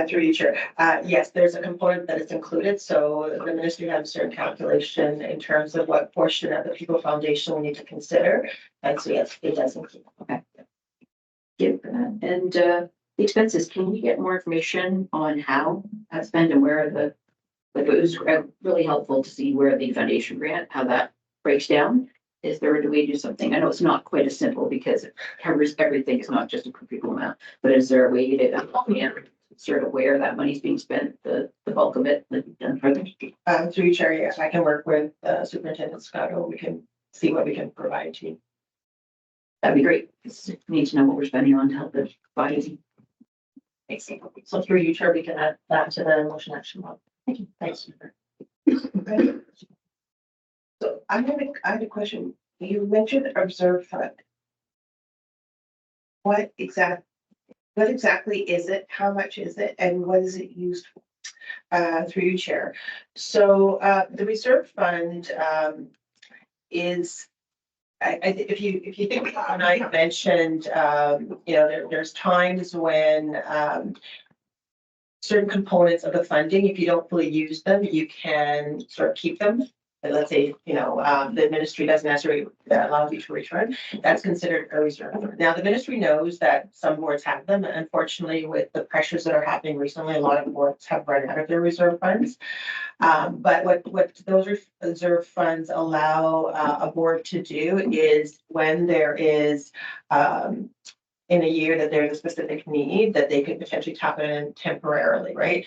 Through you, Chair. Yes, there's a component that is included. So the ministry has a certain calculation in terms of what portion of the People Foundation we need to consider. And so yes, it does include. Okay. Give that. And the expenses, can we get more information on how that's spent and where the, like it was really helpful to see where the foundation grant, how that breaks down. Is there a way to do something? I know it's not quite as simple because it covers everything. It's not just a per pupil amount, but is there a way to sort of where that money's being spent, the bulk of it, like done further? Through you, Chair, yes, I can work with Superintendent Scotto. We can see what we can provide to you. That'd be great. We need to know what we're spending on to help the body. Thanks. So through you, Chair, we can add that to the motion action model. Thank you. Thanks. So I had a question. You mentioned Observe Fund. What exactly is it? How much is it? And what is it used for? Through you, Chair. So the Reserve Fund is, if you think about when I mentioned, there's times when certain components of the funding, if you don't fully use them, you can sort of keep them. But let's say, the ministry doesn't necessarily allow you to return, that's considered a reserve. Now, the ministry knows that some boards have them. Unfortunately, with the pressures that are happening recently, a lot of boards have run out of their reserve funds. But what those reserve funds allow a board to do is when there is in a year that there's a specific need that they could potentially tap it in temporarily, right?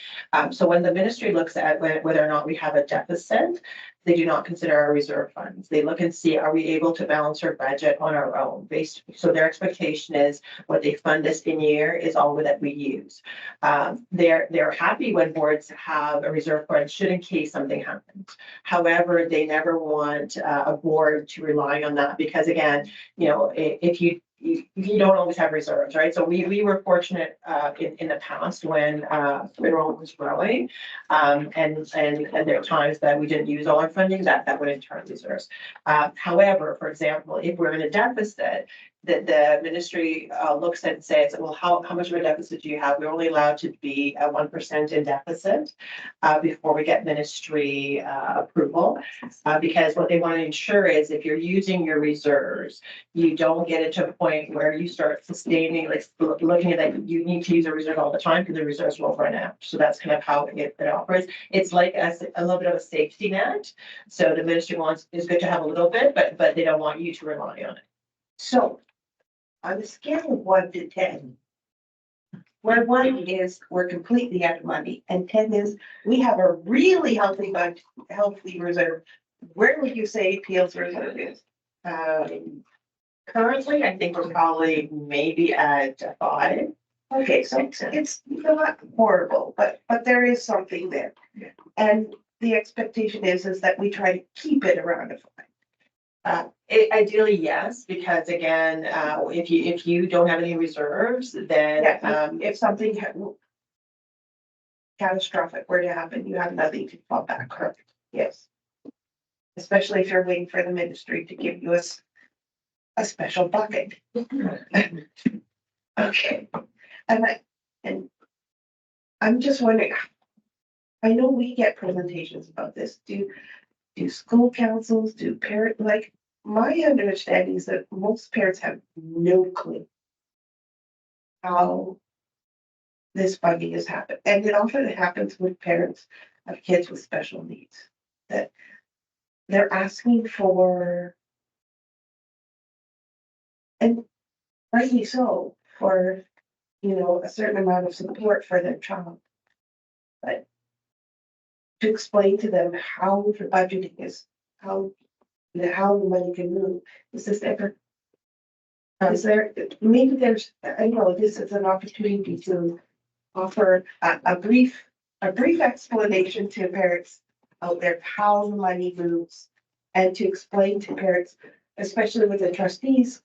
So when the ministry looks at whether or not we have a deficit, they do not consider our reserve funds. They look and see, are we able to balance our budget on our own? So their expectation is what they fund us in year is all that we use. They're happy when boards have a reserve fund should in case something happens. However, they never want a board to rely on that because again, if you don't always have reserves, right? So we were fortunate in the past when enrollment was growing, and there are times that we didn't use all our funding that would in turn reserves. However, for example, if we're in a deficit, the ministry looks at and says, well, how much of a deficit do you have? We're only allowed to be at 1% in deficit before we get ministry approval, because what they want to ensure is if you're using your reserves, you don't get it to a point where you start sustaining, like looking at that, you need to use a reserve all the time because the reserves will run out. So that's kind of how it operates. It's like a little bit of a safety net. So the ministry is good to have a little bit, but they don't want you to rely on it. So on the scale of 1 to 10, where 1 is we're completely out of money and 10 is we have a really healthy reserve, where would you say Peel's reserve is? Currently, I think we're probably maybe at 5. Okay, so it's not horrible, but there is something there. And the expectation is that we try to keep it around a five. Ideally, yes, because again, if you don't have any reserves, then, If something catastrophic were to happen, you have nothing to fall back on. Yes. Especially if you're waiting for the ministry to give you a special bucket. Okay. And I'm just wondering, I know we get presentations about this. Do school councils, do parent, like, my understanding is that most parents have no clue how this funding has happened. And it often happens with parents of kids with special needs, that they're asking for, and rightly so, for, a certain amount of support for their child. But to explain to them how the budgeting is, how the money can move, is this ever, is there, maybe there's, I know this is an opportunity to offer a brief explanation to parents out there how the money moves, and to explain to parents, especially with the trustees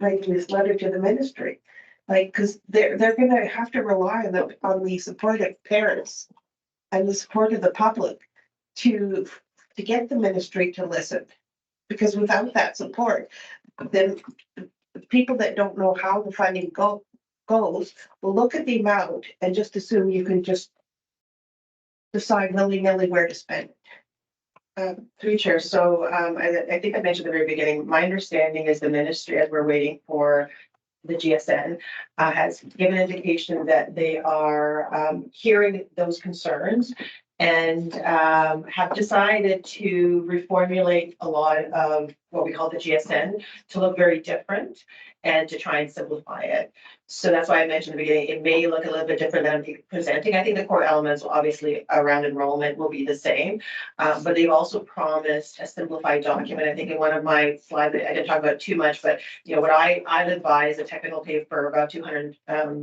writing this letter to the ministry, like, because they're gonna have to rely on the support of parents and the support of the public to get the ministry to listen, because without that support, then people that don't know how the funding goes will look at the amount and just assume you can just decide willy-nilly where to spend it. Through chair, so I think I mentioned at the very beginning, my understanding is the ministry, as we're waiting for the GSN, has given indication that they are hearing those concerns and have decided to reformulate a lot of what we call the GSN to look very different and to try and simplify it. So that's why I mentioned in the beginning, it may look a little bit different than I'm presenting. I think the core elements, obviously around enrollment, will be the same, but they've also promised a simplified document. I think in one of my slides, I didn't talk about it too much, but what I've advised a technical paper about 200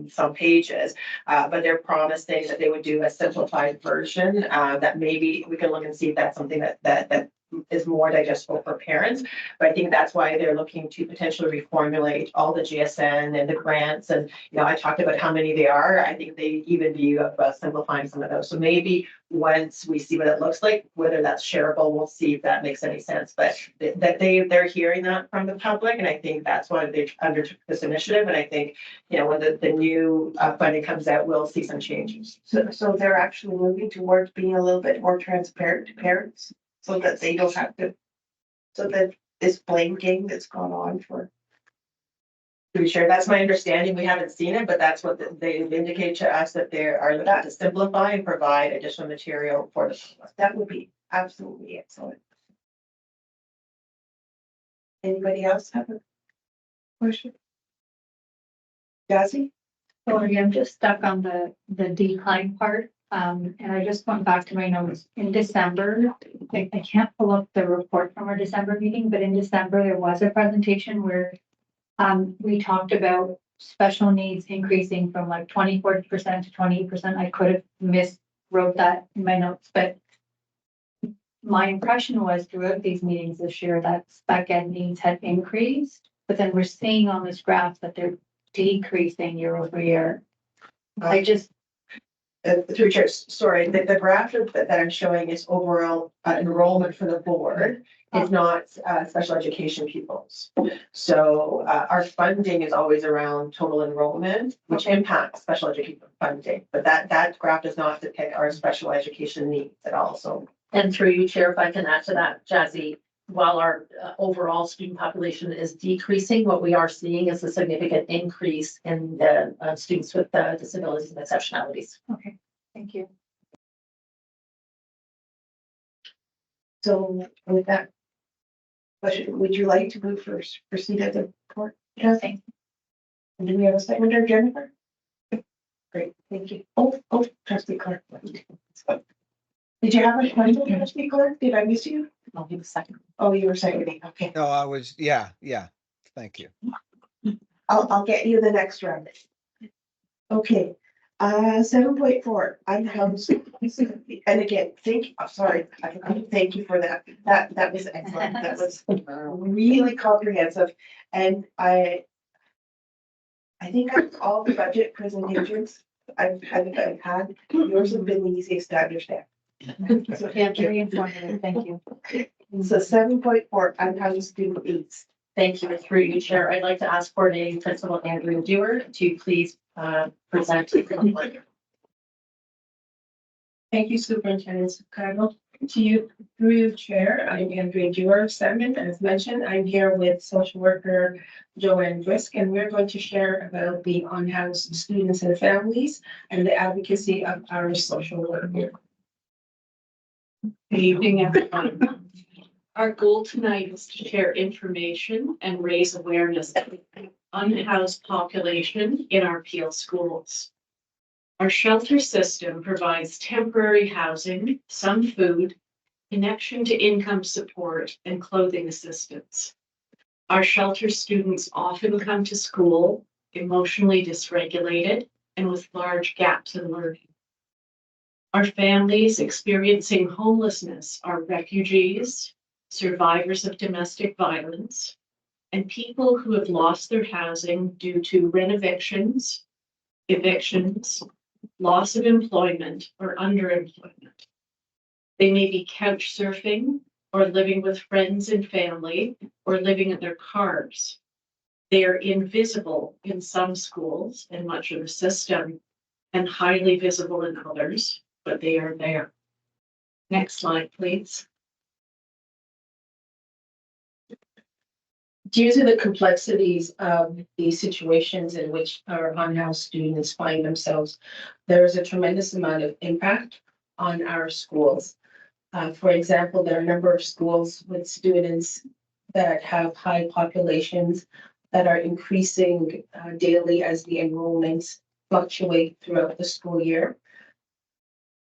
some pages, but they're promising that they would do a simplified version that maybe we can look and see if that's something that is more digestible for parents. But I think that's why they're looking to potentially reformulate all the GSN and the grants. And, I talked about how many they are. I think they even view of simplifying some of those. So maybe once we see what it looks like, whether that's shareable, we'll see if that makes any sense. But that they're hearing that from the public. And I think that's why they undertook this initiative. And I think, when the new funding comes out, we'll see some changes. So they're actually moving towards being a little bit more transparent to parents, so that they don't have to, so that this blame game that's gone on for. To be sure, that's my understanding. We haven't seen it, but that's what they've indicated to us, that they are looking to simplify and provide additional material for the public. That would be absolutely excellent. Anybody else have a question? Jazzy? Sorry, I'm just stuck on the decline part. And I just went back to my notes in December. I can't pull up the report from our December meeting, but in December, there was a presentation where we talked about special needs increasing from like 24% to 28%. I could have miswrote that in my notes, but my impression was throughout these meetings this year that spec ed needs had increased, but then we're seeing on this graph that they're decreasing year over year. I just through chair, sorry, the graph that I'm showing is overall enrollment for the board. It's not special education pupils. So our funding is always around total enrollment, which impacts special education funding. But that graph does not depict our special education needs at all. So, and through you, Chair, if I can add to that, Jazzy, while our overall student population is decreasing, what we are seeing is a significant increase in the students with disabilities and exceptionalities. Okay, thank you. So with that question, would you like to move first, proceed at the report? Jazzy? And do we have a seconder, Jennifer? Great, thank you. Oh, trustee Clark. Did you have a question, trustee Clark? Did I miss you? I'll give a second. Oh, you were seconding, okay. No, I was, yeah. Thank you. I'll get you the next round. Okay, 7.4, unhoused. And again, sorry, I forgot to thank you for that. That was excellent. That was really comprehensive. And I think of all the budget presentations I've had, yours have been the easiest to understand. So Yeah, very informative. Thank you. So 7.4, unhoused student aids. Thank you. Through you, Chair. I'd like to ask Coordinating Principal Andrew Dewar to please present. Thank you, Superintendent Chicago. To you, through you, Chair, I'm Andrea Dewar, Seven. As mentioned, I'm here with social worker Joanne Brisk, and we're going to share about the unhoused students and families and the advocacy of our social worker. Good evening, everyone. Our goal tonight is to share information and raise awareness of the unhoused population in our Peel schools. Our shelter system provides temporary housing, some food, connection to income support, and clothing assistance. Our shelter students often come to school emotionally dysregulated and with large gaps in learning. Our families experiencing homelessness are refugees, survivors of domestic violence, and people who have lost their housing due to renovictions, evictions, loss of employment, or underemployment. They may be couch surfing, or living with friends and family, or living in their cars. They are invisible in some schools and much of the system, and highly visible in others, but they are there. Next slide, please. Due to the complexities of the situations in which our unhoused students find themselves, there is a tremendous amount of impact on our schools. For example, there are a number of schools with students that have high populations that are increasing daily as the enrollments fluctuate throughout the school year.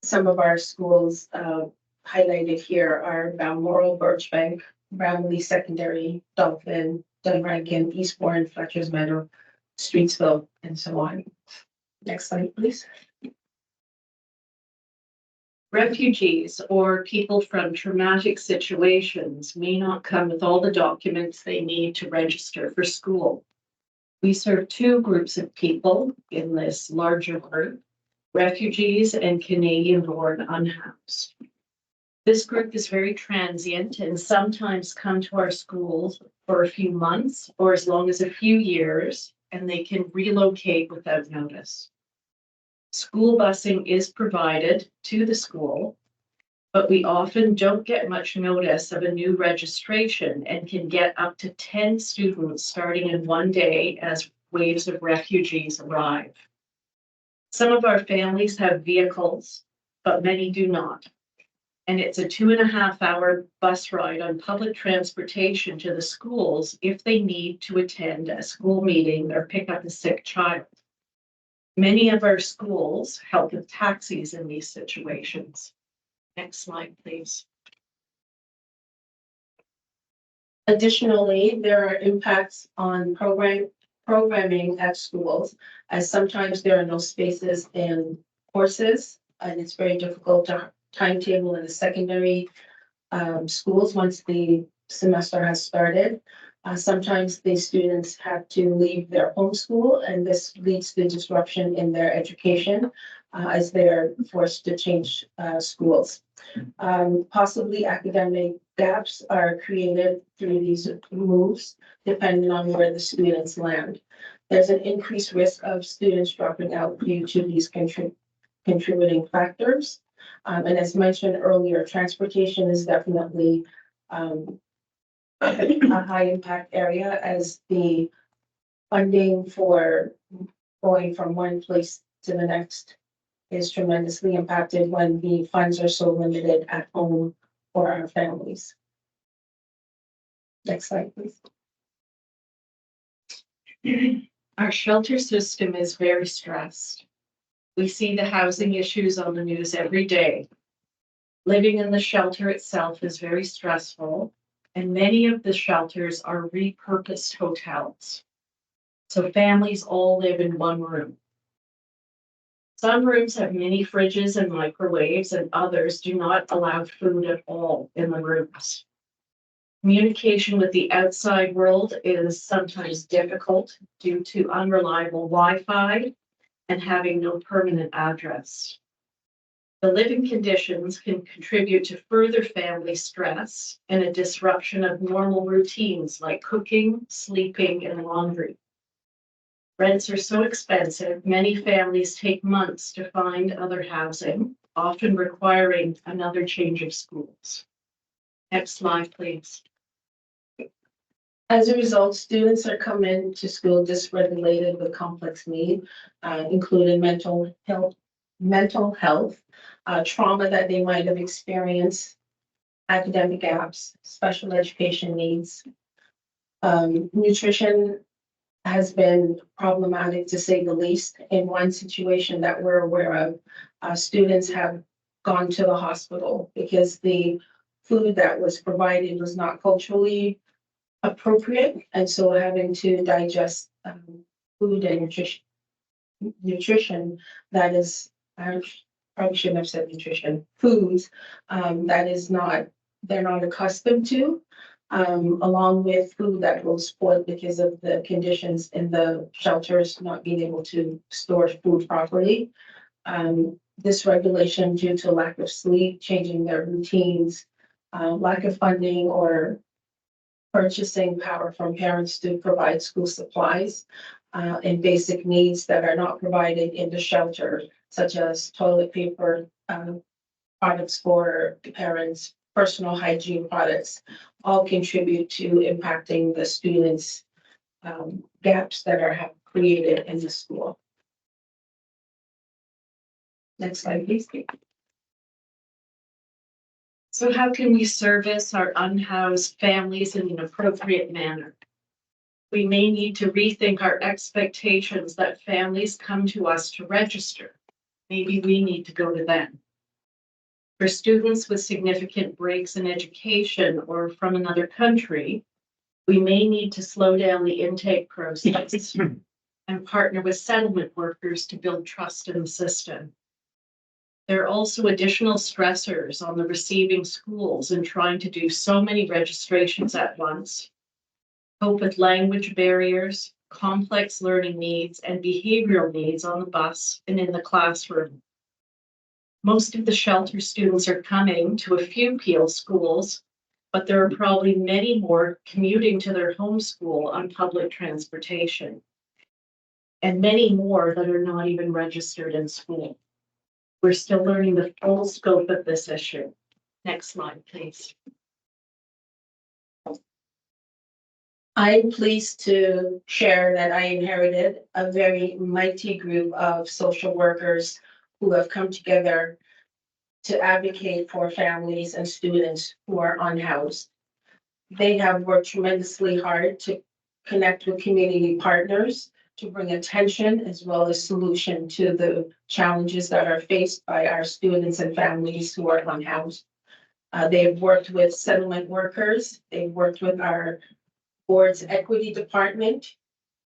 Some of our schools highlighted here are Balmoral, Birchbank, Bramley Secondary, Dolphin, Dunrankin, Eastbourne, Fletcher's Meadow, Streetsville, and so on. Next slide, please. Refugees or people from traumatic situations may not come with all the documents they need to register for school. We serve two groups of people in this larger group, refugees and Canadian-born unhoused. This group is very transient and sometimes come to our schools for a few months or as long as a few years, and they can relocate without notice. School busing is provided to the school, but we often don't get much notice of a new registration and can get up to 10 students starting in one day as waves of refugees arrive. Some of our families have vehicles, but many do not. And it's a 2.5-hour bus ride on public transportation to the schools if they need to attend a school meeting or pick up a sick child. Many of our schools help with taxis in these situations. Next slide, please. Additionally, there are impacts on programming at schools, as sometimes there are no spaces in courses, and it's very difficult to timetable in the secondary schools once the semester has started. Sometimes the students have to leave their home school, and this leads to disruption in their education as they're forced to change schools. Possibly academic gaps are created through these moves, depending on where the students land. There's an increased risk of students dropping out due to these contributing factors. And as mentioned earlier, transportation is definitely a high impact area, as the funding for going from one place to the next is tremendously impacted when the funds are so limited at home for our families. Next slide, please. Our shelter system is very stressed. We see the housing issues on the news every day. Living in the shelter itself is very stressful, and many of the shelters are repurposed hotels. So families all live in one room. Some rooms have mini fridges and microwaves, and others do not allow food at all in the rooms. Communication with the outside world is sometimes difficult due to unreliable Wi-Fi and having no permanent address. The living conditions can contribute to further family stress and a disruption of normal routines like cooking, sleeping, and laundry. Rents are so expensive, many families take months to find other housing, often requiring another change of schools. Next slide, please. As a result, students are coming to school dysregulated with complex needs, including mental health, trauma that they might have experienced, academic gaps, special education needs. Nutrition has been problematic to say the least. In one situation that we're aware of, students have gone to the hospital because the food that was provided was not culturally appropriate, and so having to digest food and nutrition that is, I probably shouldn't have said nutrition, foods that is not, they're not accustomed to, along with food that will spoil because of the conditions in the shelters, not being able to store food properly. Dysregulation due to lack of sleep, changing their routines, lack of funding or purchasing power from parents to provide school supplies and basic needs that are not provided in the shelter, such as toilet paper, products for the parents, personal hygiene products, all contribute to impacting the students' gaps that are created in the school. Next slide, please. So how can we service our unhoused families in an appropriate manner? We may need to rethink our expectations that families come to us to register. Maybe we need to go to them. For students with significant breaks in education or from another country, we may need to slow down the intake process and partner with settlement workers to build trust in the system. There are also additional stressors on the receiving schools in trying to do so many registrations at once, cope with language barriers, complex learning needs, and behavioral needs on the bus and in the classroom. Most of the shelter students are coming to a few Peel schools, but there are probably many more commuting to their home school on public transportation, and many more that are not even registered in school. We're still learning the full scope of this issue. Next slide, please. I'm pleased to share that I inherited a very mighty group of social workers who have come together to advocate for families and students who are unhoused. They have worked tremendously hard to connect with community partners to bring attention as well as solution to the challenges that are faced by our students and families who are unhoused. They've worked with settlement workers. They've worked with our board's equity department,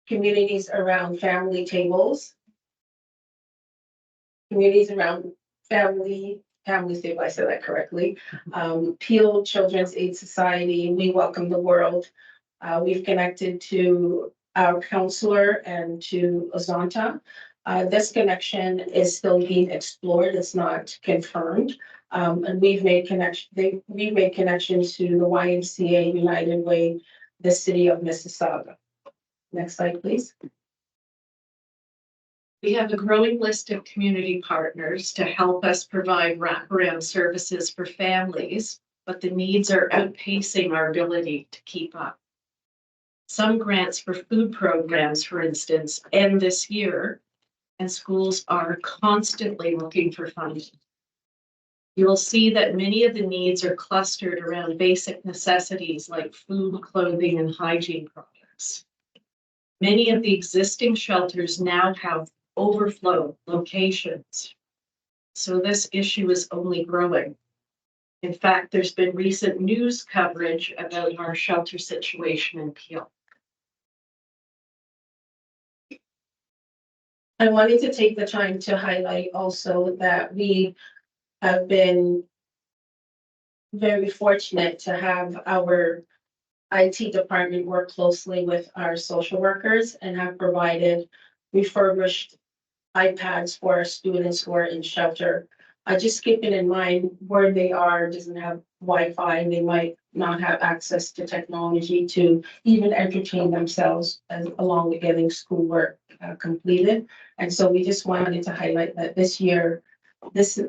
communities around family tables, communities around families, if I said that correctly. Peel Children's Aid Society, We Welcome the World. We've connected to our counselor and to Azanta. This connection is still being explored. It's not confirmed. And we've made connections to the YMCA United Way, the city of Mississauga. Next slide, please. We have a growing list of community partners to help us provide wraparound services for families, but the needs are outpacing our ability to keep up. Some grants for food programs, for instance, end this year, and schools are constantly looking for funding. You will see that many of the needs are clustered around basic necessities like food, clothing, and hygiene products. Many of the existing shelters now have overflow locations, so this issue is only growing. In fact, there's been recent news coverage about our shelter situation in Peel. I wanted to take the time to highlight also that we have been very fortunate to have our IT department work closely with our social workers and have provided refurbished iPads for our students who are in shelter. Just keeping in mind where they are doesn't have Wi-Fi and they might not have access to technology to even entertain themselves along with getting schoolwork completed. And so we just wanted to highlight that this year, this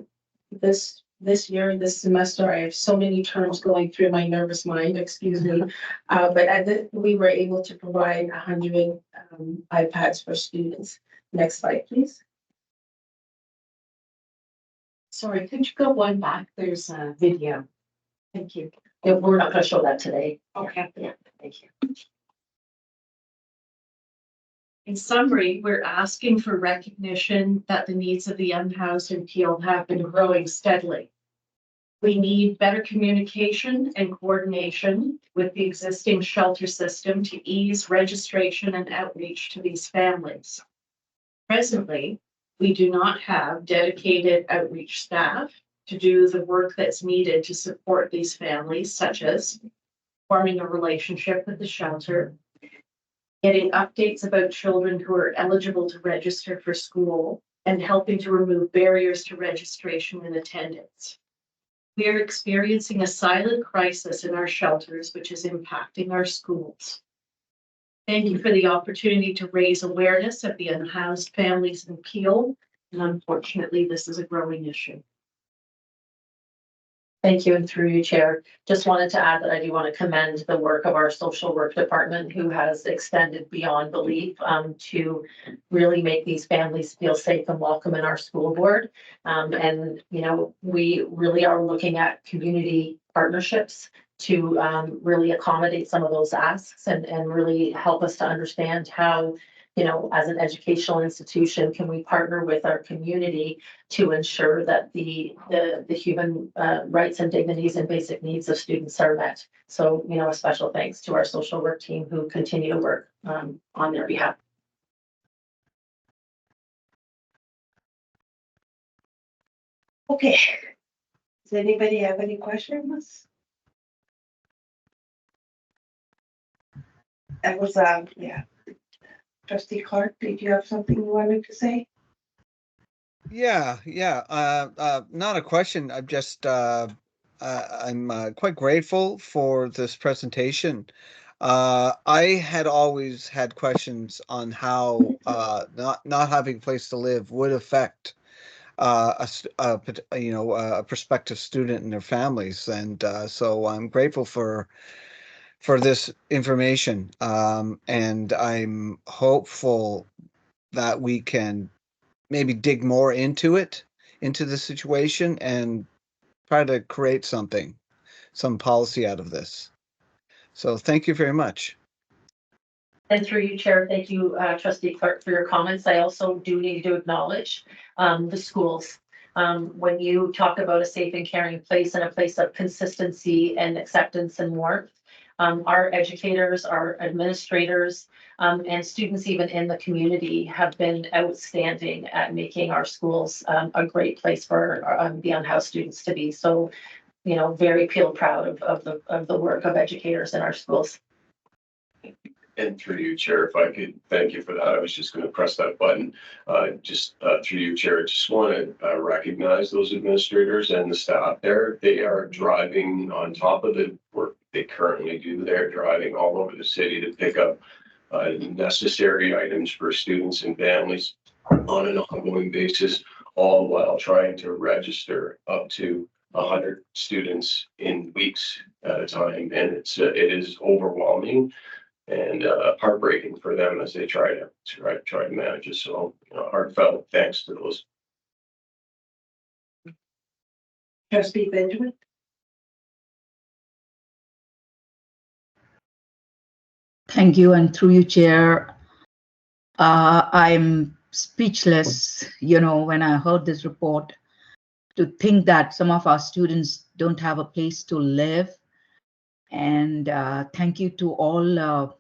semester, I have so many terms going through my nervous mind, excuse me. But we were able to provide 100 iPads for students. Next slide, please. Sorry, could you go one back? There's a video. Thank you. Yeah, we're not gonna show that today. Okay. Yeah, thank you. In summary, we're asking for recognition that the needs of the unhoused in Peel have been growing steadily. We need better communication and coordination with the existing shelter system to ease registration and outreach to these families. Presently, we do not have dedicated outreach staff to do the work that's needed to support these families, such as forming a relationship with the shelter, getting updates about children who are eligible to register for school, and helping to remove barriers to registration and attendance. We are experiencing a silent crisis in our shelters, which is impacting our schools. Thank you for the opportunity to raise awareness of the unhoused families in Peel, and unfortunately, this is a growing issue. Thank you, and through you, Chair. Just wanted to add that I do want to commend the work of our social work department, who has extended beyond belief to really make these families feel safe and welcome in our school board. And, you know, we really are looking at community partnerships to really accommodate some of those asks and really help us to understand how, you know, as an educational institution, can we partner with our community to ensure that the human rights and dignities and basic needs of students are met. So, you know, a special thanks to our social work team who continue to work on their behalf. Okay. Does anybody have any questions? That was, yeah. Trustee Clark, did you have something you wanted to say? Yeah. Not a question. I'm just, I'm quite grateful for this presentation. I had always had questions on how not having a place to live would affect a prospective student and their families, and so I'm grateful for this information, and I'm hopeful that we can maybe dig more into the situation, and try to create some policy out of this. So thank you very much. And through you, Chair, thank you, Trustee Clark, for your comments. I also do need to acknowledge the schools. When you talk about a safe and caring place and a place of consistency and acceptance and warmth, our educators, our administrators, and students even in the community have been outstanding at making our schools a great place for the unhoused students to be. So, you know, very proud of the work of educators in our schools. And through you, Chair, if I could thank you for that. I was just going to press that button. Through you, Chair, I just want to recognize those administrators and the staff there. They are driving on top of the work they currently do. They're driving all over the city to pick up necessary items for students and families on an ongoing basis, all while trying to register up to 100 students in weeks at a time. And it is overwhelming and heartbreaking for them as they try to manage it. So, you know, heartfelt thanks to those. Trustee Benjamin? Thank you, and through you, Chair. I'm speechless, you know, when I heard this report, to think that some of our students don't have a place to live. And thank you to all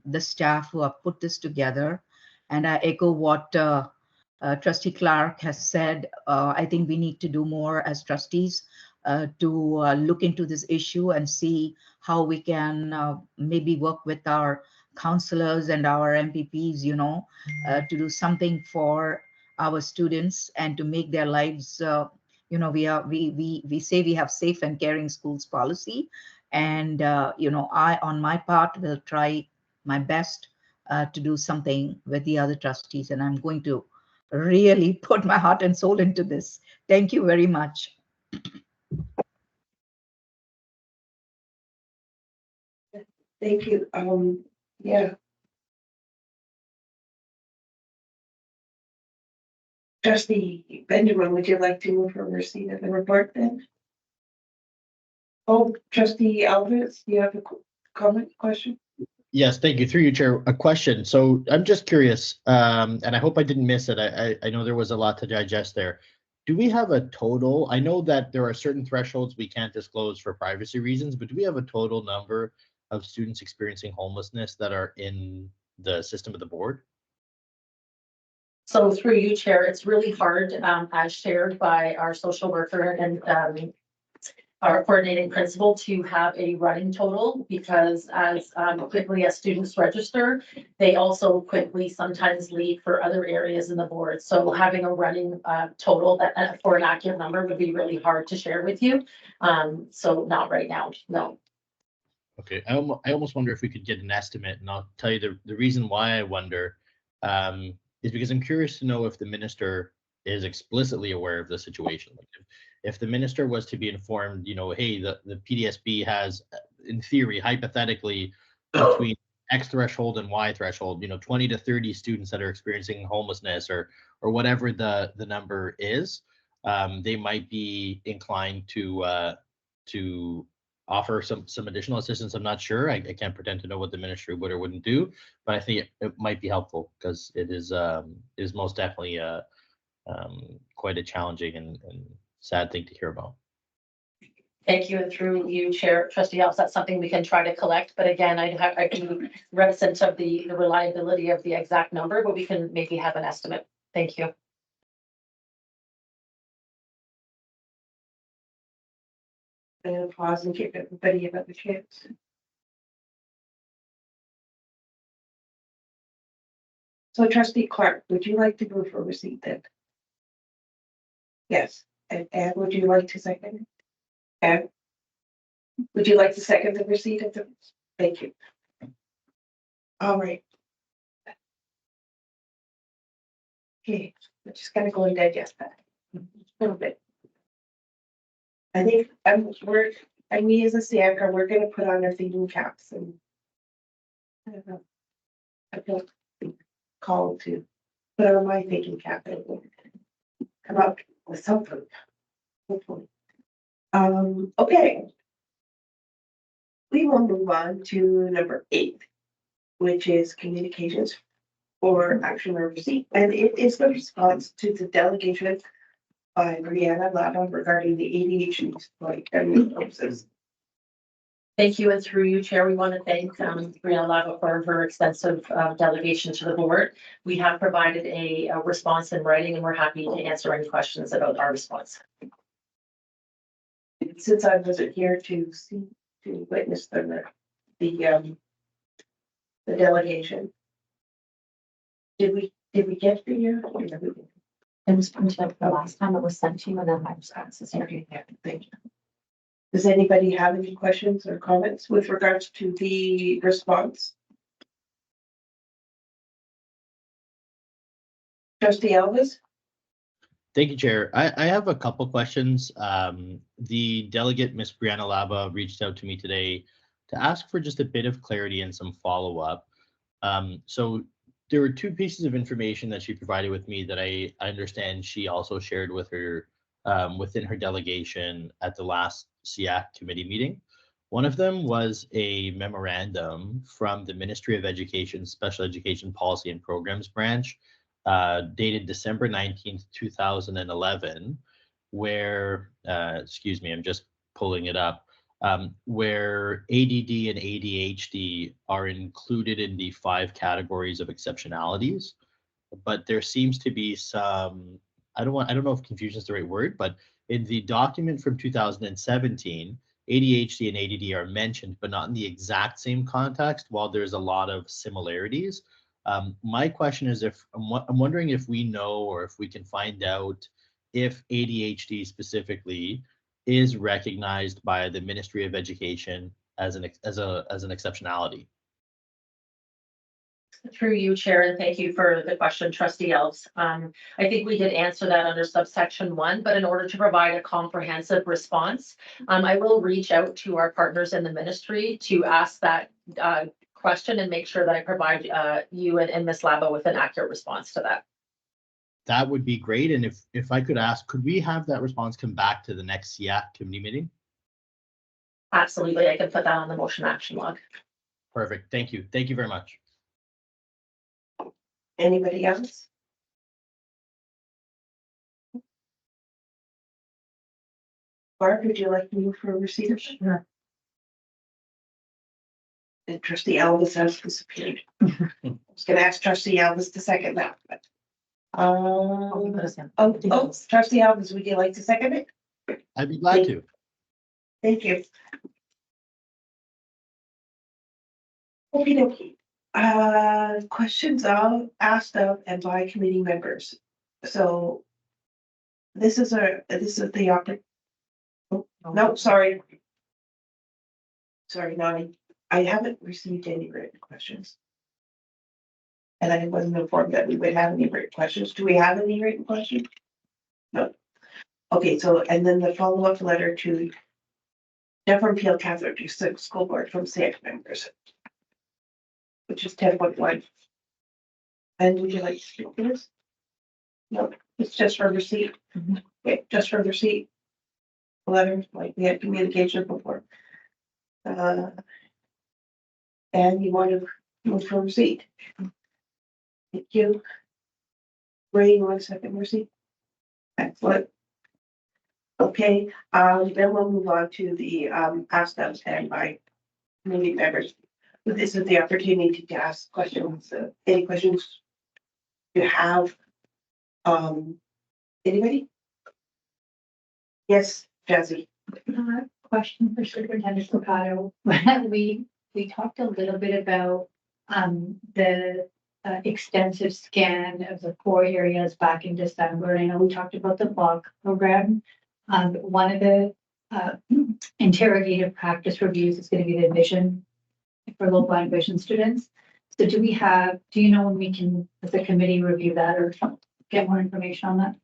the staff who have put this together. And I echo what Trustee Clark has said, I think we need to do more as trustees to look into this issue and see how we can maybe work with our counselors and our MPPs, to do something for our students and to make their lives, we say we have safe and caring schools policy. And, I, on my part, will try my best to do something with the other trustees. And I'm going to really put my heart and soul into this. Thank you very much. Thank you. Yeah. Trustee Benjamin, would you like to move for receipt of the report then? Oh, Trustee Alves, you have a comment, question? Yes, thank you. Through you, Chair, a question. So I'm just curious, and I hope I didn't miss it. I know there was a lot to digest there. Do we have a total? I know that there are certain thresholds we can't disclose for privacy reasons, but do we have a total number of students experiencing homelessness that are in the system of the board? So through you, Chair, it's really hard, as shared by our social worker and our coordinating principal, to have a running total, because as quickly as students register, they also quickly sometimes leave for other areas in the board. So having a running total that for an accurate number would be really hard to share with you. So not right now, no. Okay, I almost wonder if we could get an estimate, and I'll tell you the reason why I wonder is because I'm curious to know if the minister is explicitly aware of the situation. Like if the minister was to be informed, hey, the PDSB has, in theory, hypothetically, between X threshold and Y threshold, 20 to 30 students that are experiencing homelessness or whatever the number is, they might be inclined to offer some additional assistance. I'm not sure. I can't pretend to know what the ministry would or wouldn't do, but I think it might be helpful, because it is most definitely quite a challenging and sad thing to hear about. Thank you, and through you, Chair, Trustee Alves, that's something we can try to collect. But again, I'd be reticent of the reliability of the exact number, but we can maybe have an estimate. Thank you. I'm gonna pause and give everybody about the chance. So Trustee Clark, would you like to move for receipt then? Yes, and would you like to second it? And would you like to second the receipt of the, thank you. All right. Okay, we're just gonna go and digest that a little bit. I think we as a SAMCA, we're gonna put on our thinking caps and I feel called to put on my thinking cap and come up with something. Hopefully. Okay. We will move on to number 8, which is communications for action or receipt, and it is the response to the delegation by Brianna Lava regarding the ADHD like services. Thank you, and through you, Chair, we want to thank Brianna Lava for her extensive delegation to the board. We have provided a response in writing, and we're happy to answer any questions about our response. Since I wasn't here to witness the delegation, did we get the It was printed up the last time it was sent to you, and then I was okay, yeah, thank you. Does anybody have any questions or comments with regards to the response? Trustee Elvis? Thank you, Chair. I have a couple questions. The delegate, Ms. Brianna Lava, reached out to me today to ask for just a bit of clarity and some follow-up. So there were 2 pieces of information that she provided with me that I understand she also shared with her within her delegation at the last SEAC committee meeting. One of them was a memorandum from the Ministry of Education, Special Education Policy and Programs Branch, dated December 19th, 2011, where, excuse me, I'm just pulling it up, where ADD and ADHD are included in the 5 categories of exceptionalities. but there seems to be some, I don't know if confusion is the right word, but in the document from 2017, ADHD and ADD are mentioned, but not in the exact same context, while there's a lot of similarities. My question is if I'm wondering if we know or if we can find out if ADHD specifically is recognized by the Ministry of Education as an exceptionality. Through you, Chair, and thank you for the question, Trustee Elves. I think we did answer that under subsection 1, but in order to provide a comprehensive response, I will reach out to our partners in the ministry to ask that question and make sure that I provide you and Ms. Labo with an accurate response to that. That would be great. And if I could ask, could we have that response come back to the next SIAC committee meeting? Absolutely, I can put that on the motion action log. Perfect. Thank you. Thank you very much. Anybody else? Barb, would you like to move for receipt? Sure. And Trustee Elvis has disappeared. I was gonna ask Trustee Elvis to second that, but. Trustee Elvis, would you like to second it? I'd be glad to. Thank you. Okay. Questions asked of and by committee members. So this is the opportunity. No, sorry. Sorry, Nani. I haven't received any written questions. And I wasn't informed that we would have any written questions. Do we have any written questions? No. Okay, so, and then the follow-up letter to Dufferin Peel Catholic District School Board from SAC members, which is 10.1. And would you like to speak to this? No, it's just for receipt. Okay, just for receipt. Letter, like we had communication before. And you want to move for receipt? Thank you. Ray, you want a second receipt? Excellent. Okay, then we'll move on to the asked of and by committee members. This is the opportunity to ask questions. Any questions you have? Anybody? Yes, Jazzy. Question for Superintendent Mercado. We talked a little bit about the extensive scan of the core areas back in December. And I know we talked about the block program. One of the interrogative practice reviews is going to be the vision for low blind vision students. So do you know when we can, as a committee, review that or get more information on that?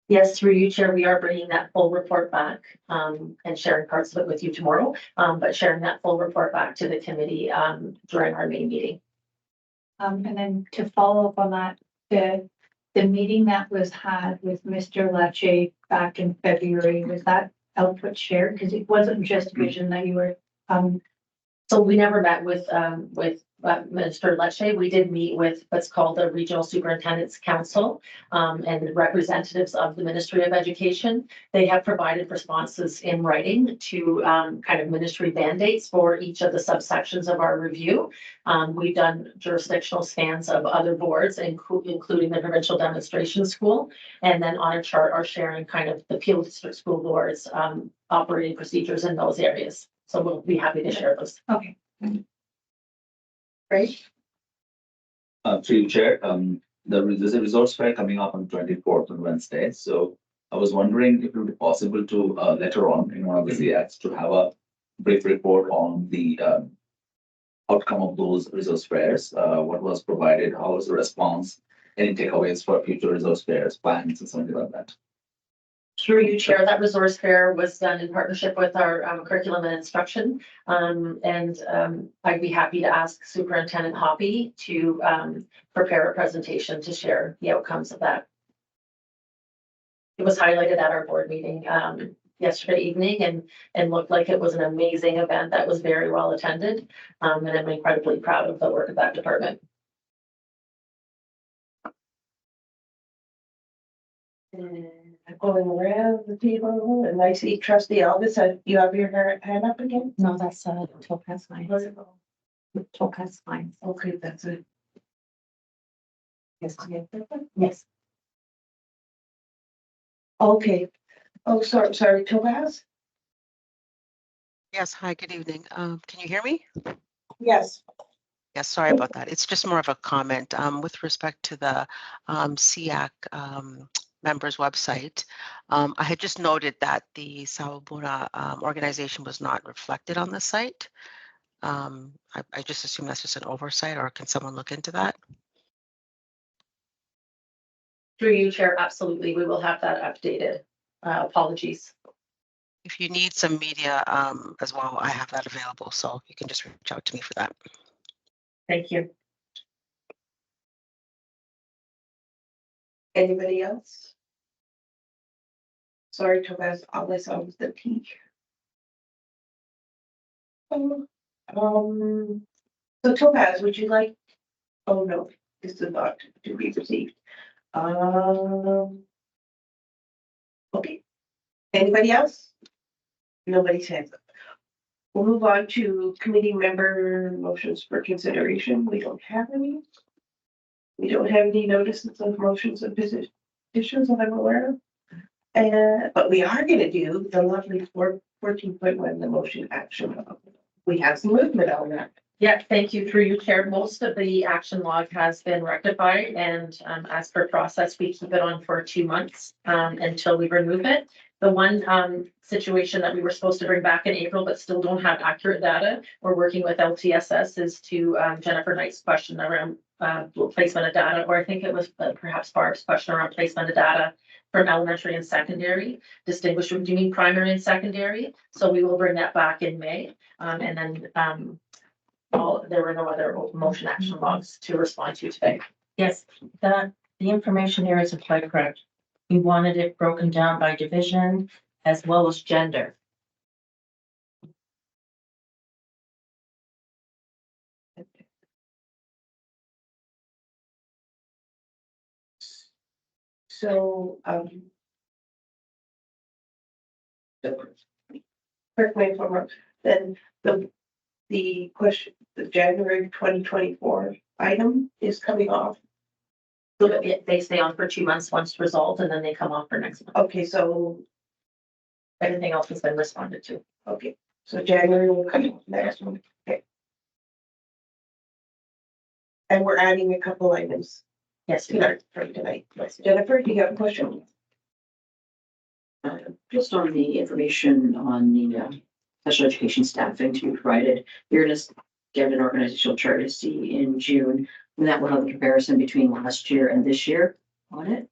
Yes, through you, Chair, we are bringing that full report back and sharing parts of it with you tomorrow, but sharing that full report back to the committee during our main meeting. And then to follow up on that, the meeting that was had with Mr. Lecce back in February, was that output shared? Because it wasn't just vision that you were. So we never met with Minister Lecce. We did meet with what's called the Regional Superintendent's Council and representatives of the Ministry of Education. They have provided responses in writing to kind of ministry mandates for each of the subsections of our review. We've done jurisdictional scans of other boards, including the Provincial Demonstration School, and then on a chart are sharing kind of the Peel District School Board's operating procedures in those areas. So we'll be happy to share those. Okay. Great. Through you, Chair, there's a resource fair coming up on 24th on Wednesday. So I was wondering if it would be possible to later on in one of the CX to have a brief report on the outcome of those resource fairs. What was provided, how was the response, any takeaways for future resource fairs, plans, and something like that. Through you, Chair, that resource fair was done in partnership with our curriculum and instruction. I'd be happy to ask Superintendent Hoppy to prepare a presentation to share the outcomes of that. It was highlighted at our board meeting yesterday evening and looked like it was an amazing event that was very well attended. And I'm incredibly proud of the work of that department. I'm going around the table and I see Trustee Elvis. You have your hand up again? No, that's Topaz Mines. Topaz Mines. Okay, that's it. Yes. Okay. Oh, sorry, Topaz? Yes, hi, good evening. Can you hear me? Yes. Yes, sorry about that. It's just more of a comment with respect to the SEAC members website. I had just noted that the Sawabuna organization was not reflected on the site. I just assume that's just an oversight, or can someone look into that? Through you, Chair, absolutely. We will have that updated. Apologies. If you need some media as well, I have that available, so you can just reach out to me for that. Thank you. Anybody else? Sorry, Topaz, all I saw was the T. So Topaz, would you like, oh no, this is not to be received. Okay. Anybody else? Nobody's hands up. We'll move on to committee member motions for consideration. We don't have any. We don't have any notices of motions of petitions that I'm aware of. But we are gonna do the lovely 14.1, the motion action. We have some movement on that. Yeah, thank you. Through you, Chair. Most of the action log has been rectified, and as per process, we keep it on for 2 months until we remove it. The one situation that we were supposed to bring back in April but still don't have accurate data, we're working with LTSS, is to Jennifer Knight's question around placement of data, or I think it was perhaps Barb's question around placement of data from elementary and secondary, distinguish between primary and secondary. So we will bring that back in May, and then there were no other motion action logs to respond to today. Yes, the information there isn't quite correct. We wanted it broken down by division as well as gender. So, correct me if I'm wrong, then the question, the January 2024 item is coming off. So they stay on for 2 months once resolved, and then they come off for next month. Okay, so everything else has been responded to. Okay, so January will come off next one. Okay. And we're adding a couple items. Yes, tonight. Jennifer, do you have a question? Just on the information on the special education staffing to be provided, you're going to get an organizational chart to see in June, and that will have a comparison between last year and this year on it.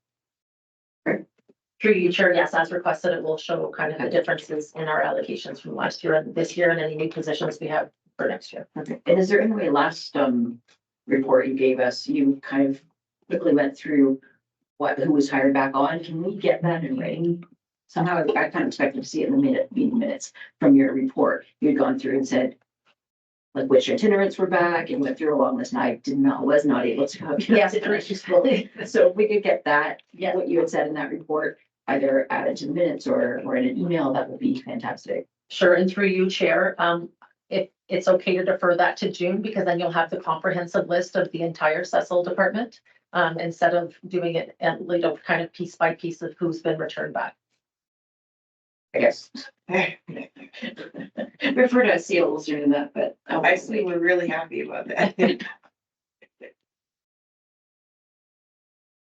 Right. Through you, Chair, yes, as requested, it will show kind of the differences in our allocations from last year and this year, and any new positions we have for next year. Okay. And is there any way last report you gave us, you kind of quickly went through who was hired back on? Can we get that in writing? Somehow I kind of expected to see it in the meeting minutes from your report. You had gone through and said like which itinerants were back and went through a long list, and I was not able to copy. Yes, so if we could get that, what you had said in that report, either added to the minutes or in an email, that would be fantastic. Sure, and through you, Chair, if it's okay to defer that to June, because then you'll have the comprehensive list of the entire Cecil department, instead of doing it and kind of piece by piece of who's been returned back. Yes. Refer to CLs doing that, but I see we're really happy about that.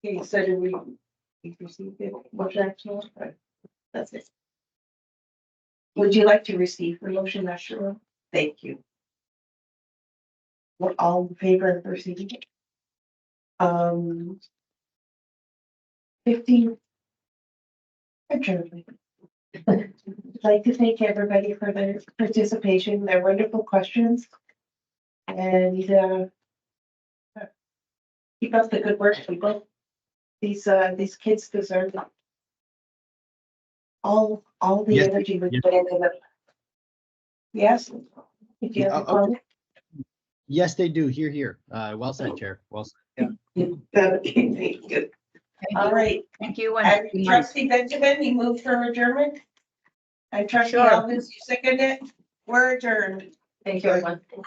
Okay, so do we receive it? Motion action? That's it. Would you like to receive the motion action? Thank you. We're all in favor of receiving it. 15. Adjournment. I'd like to thank everybody for their participation, their wonderful questions. And keep up the good work, people. These kids deserve all the energy we put into them. Yes? Did you have a comment? Yes, they do. Here. Well said, Chair. Well said. Yeah. Okay, thank you. All right. Thank you. And Trustee Benjamin, you move for adjournment? And Trustee Elvis, you second it? We're adjourned. Thank you, everyone.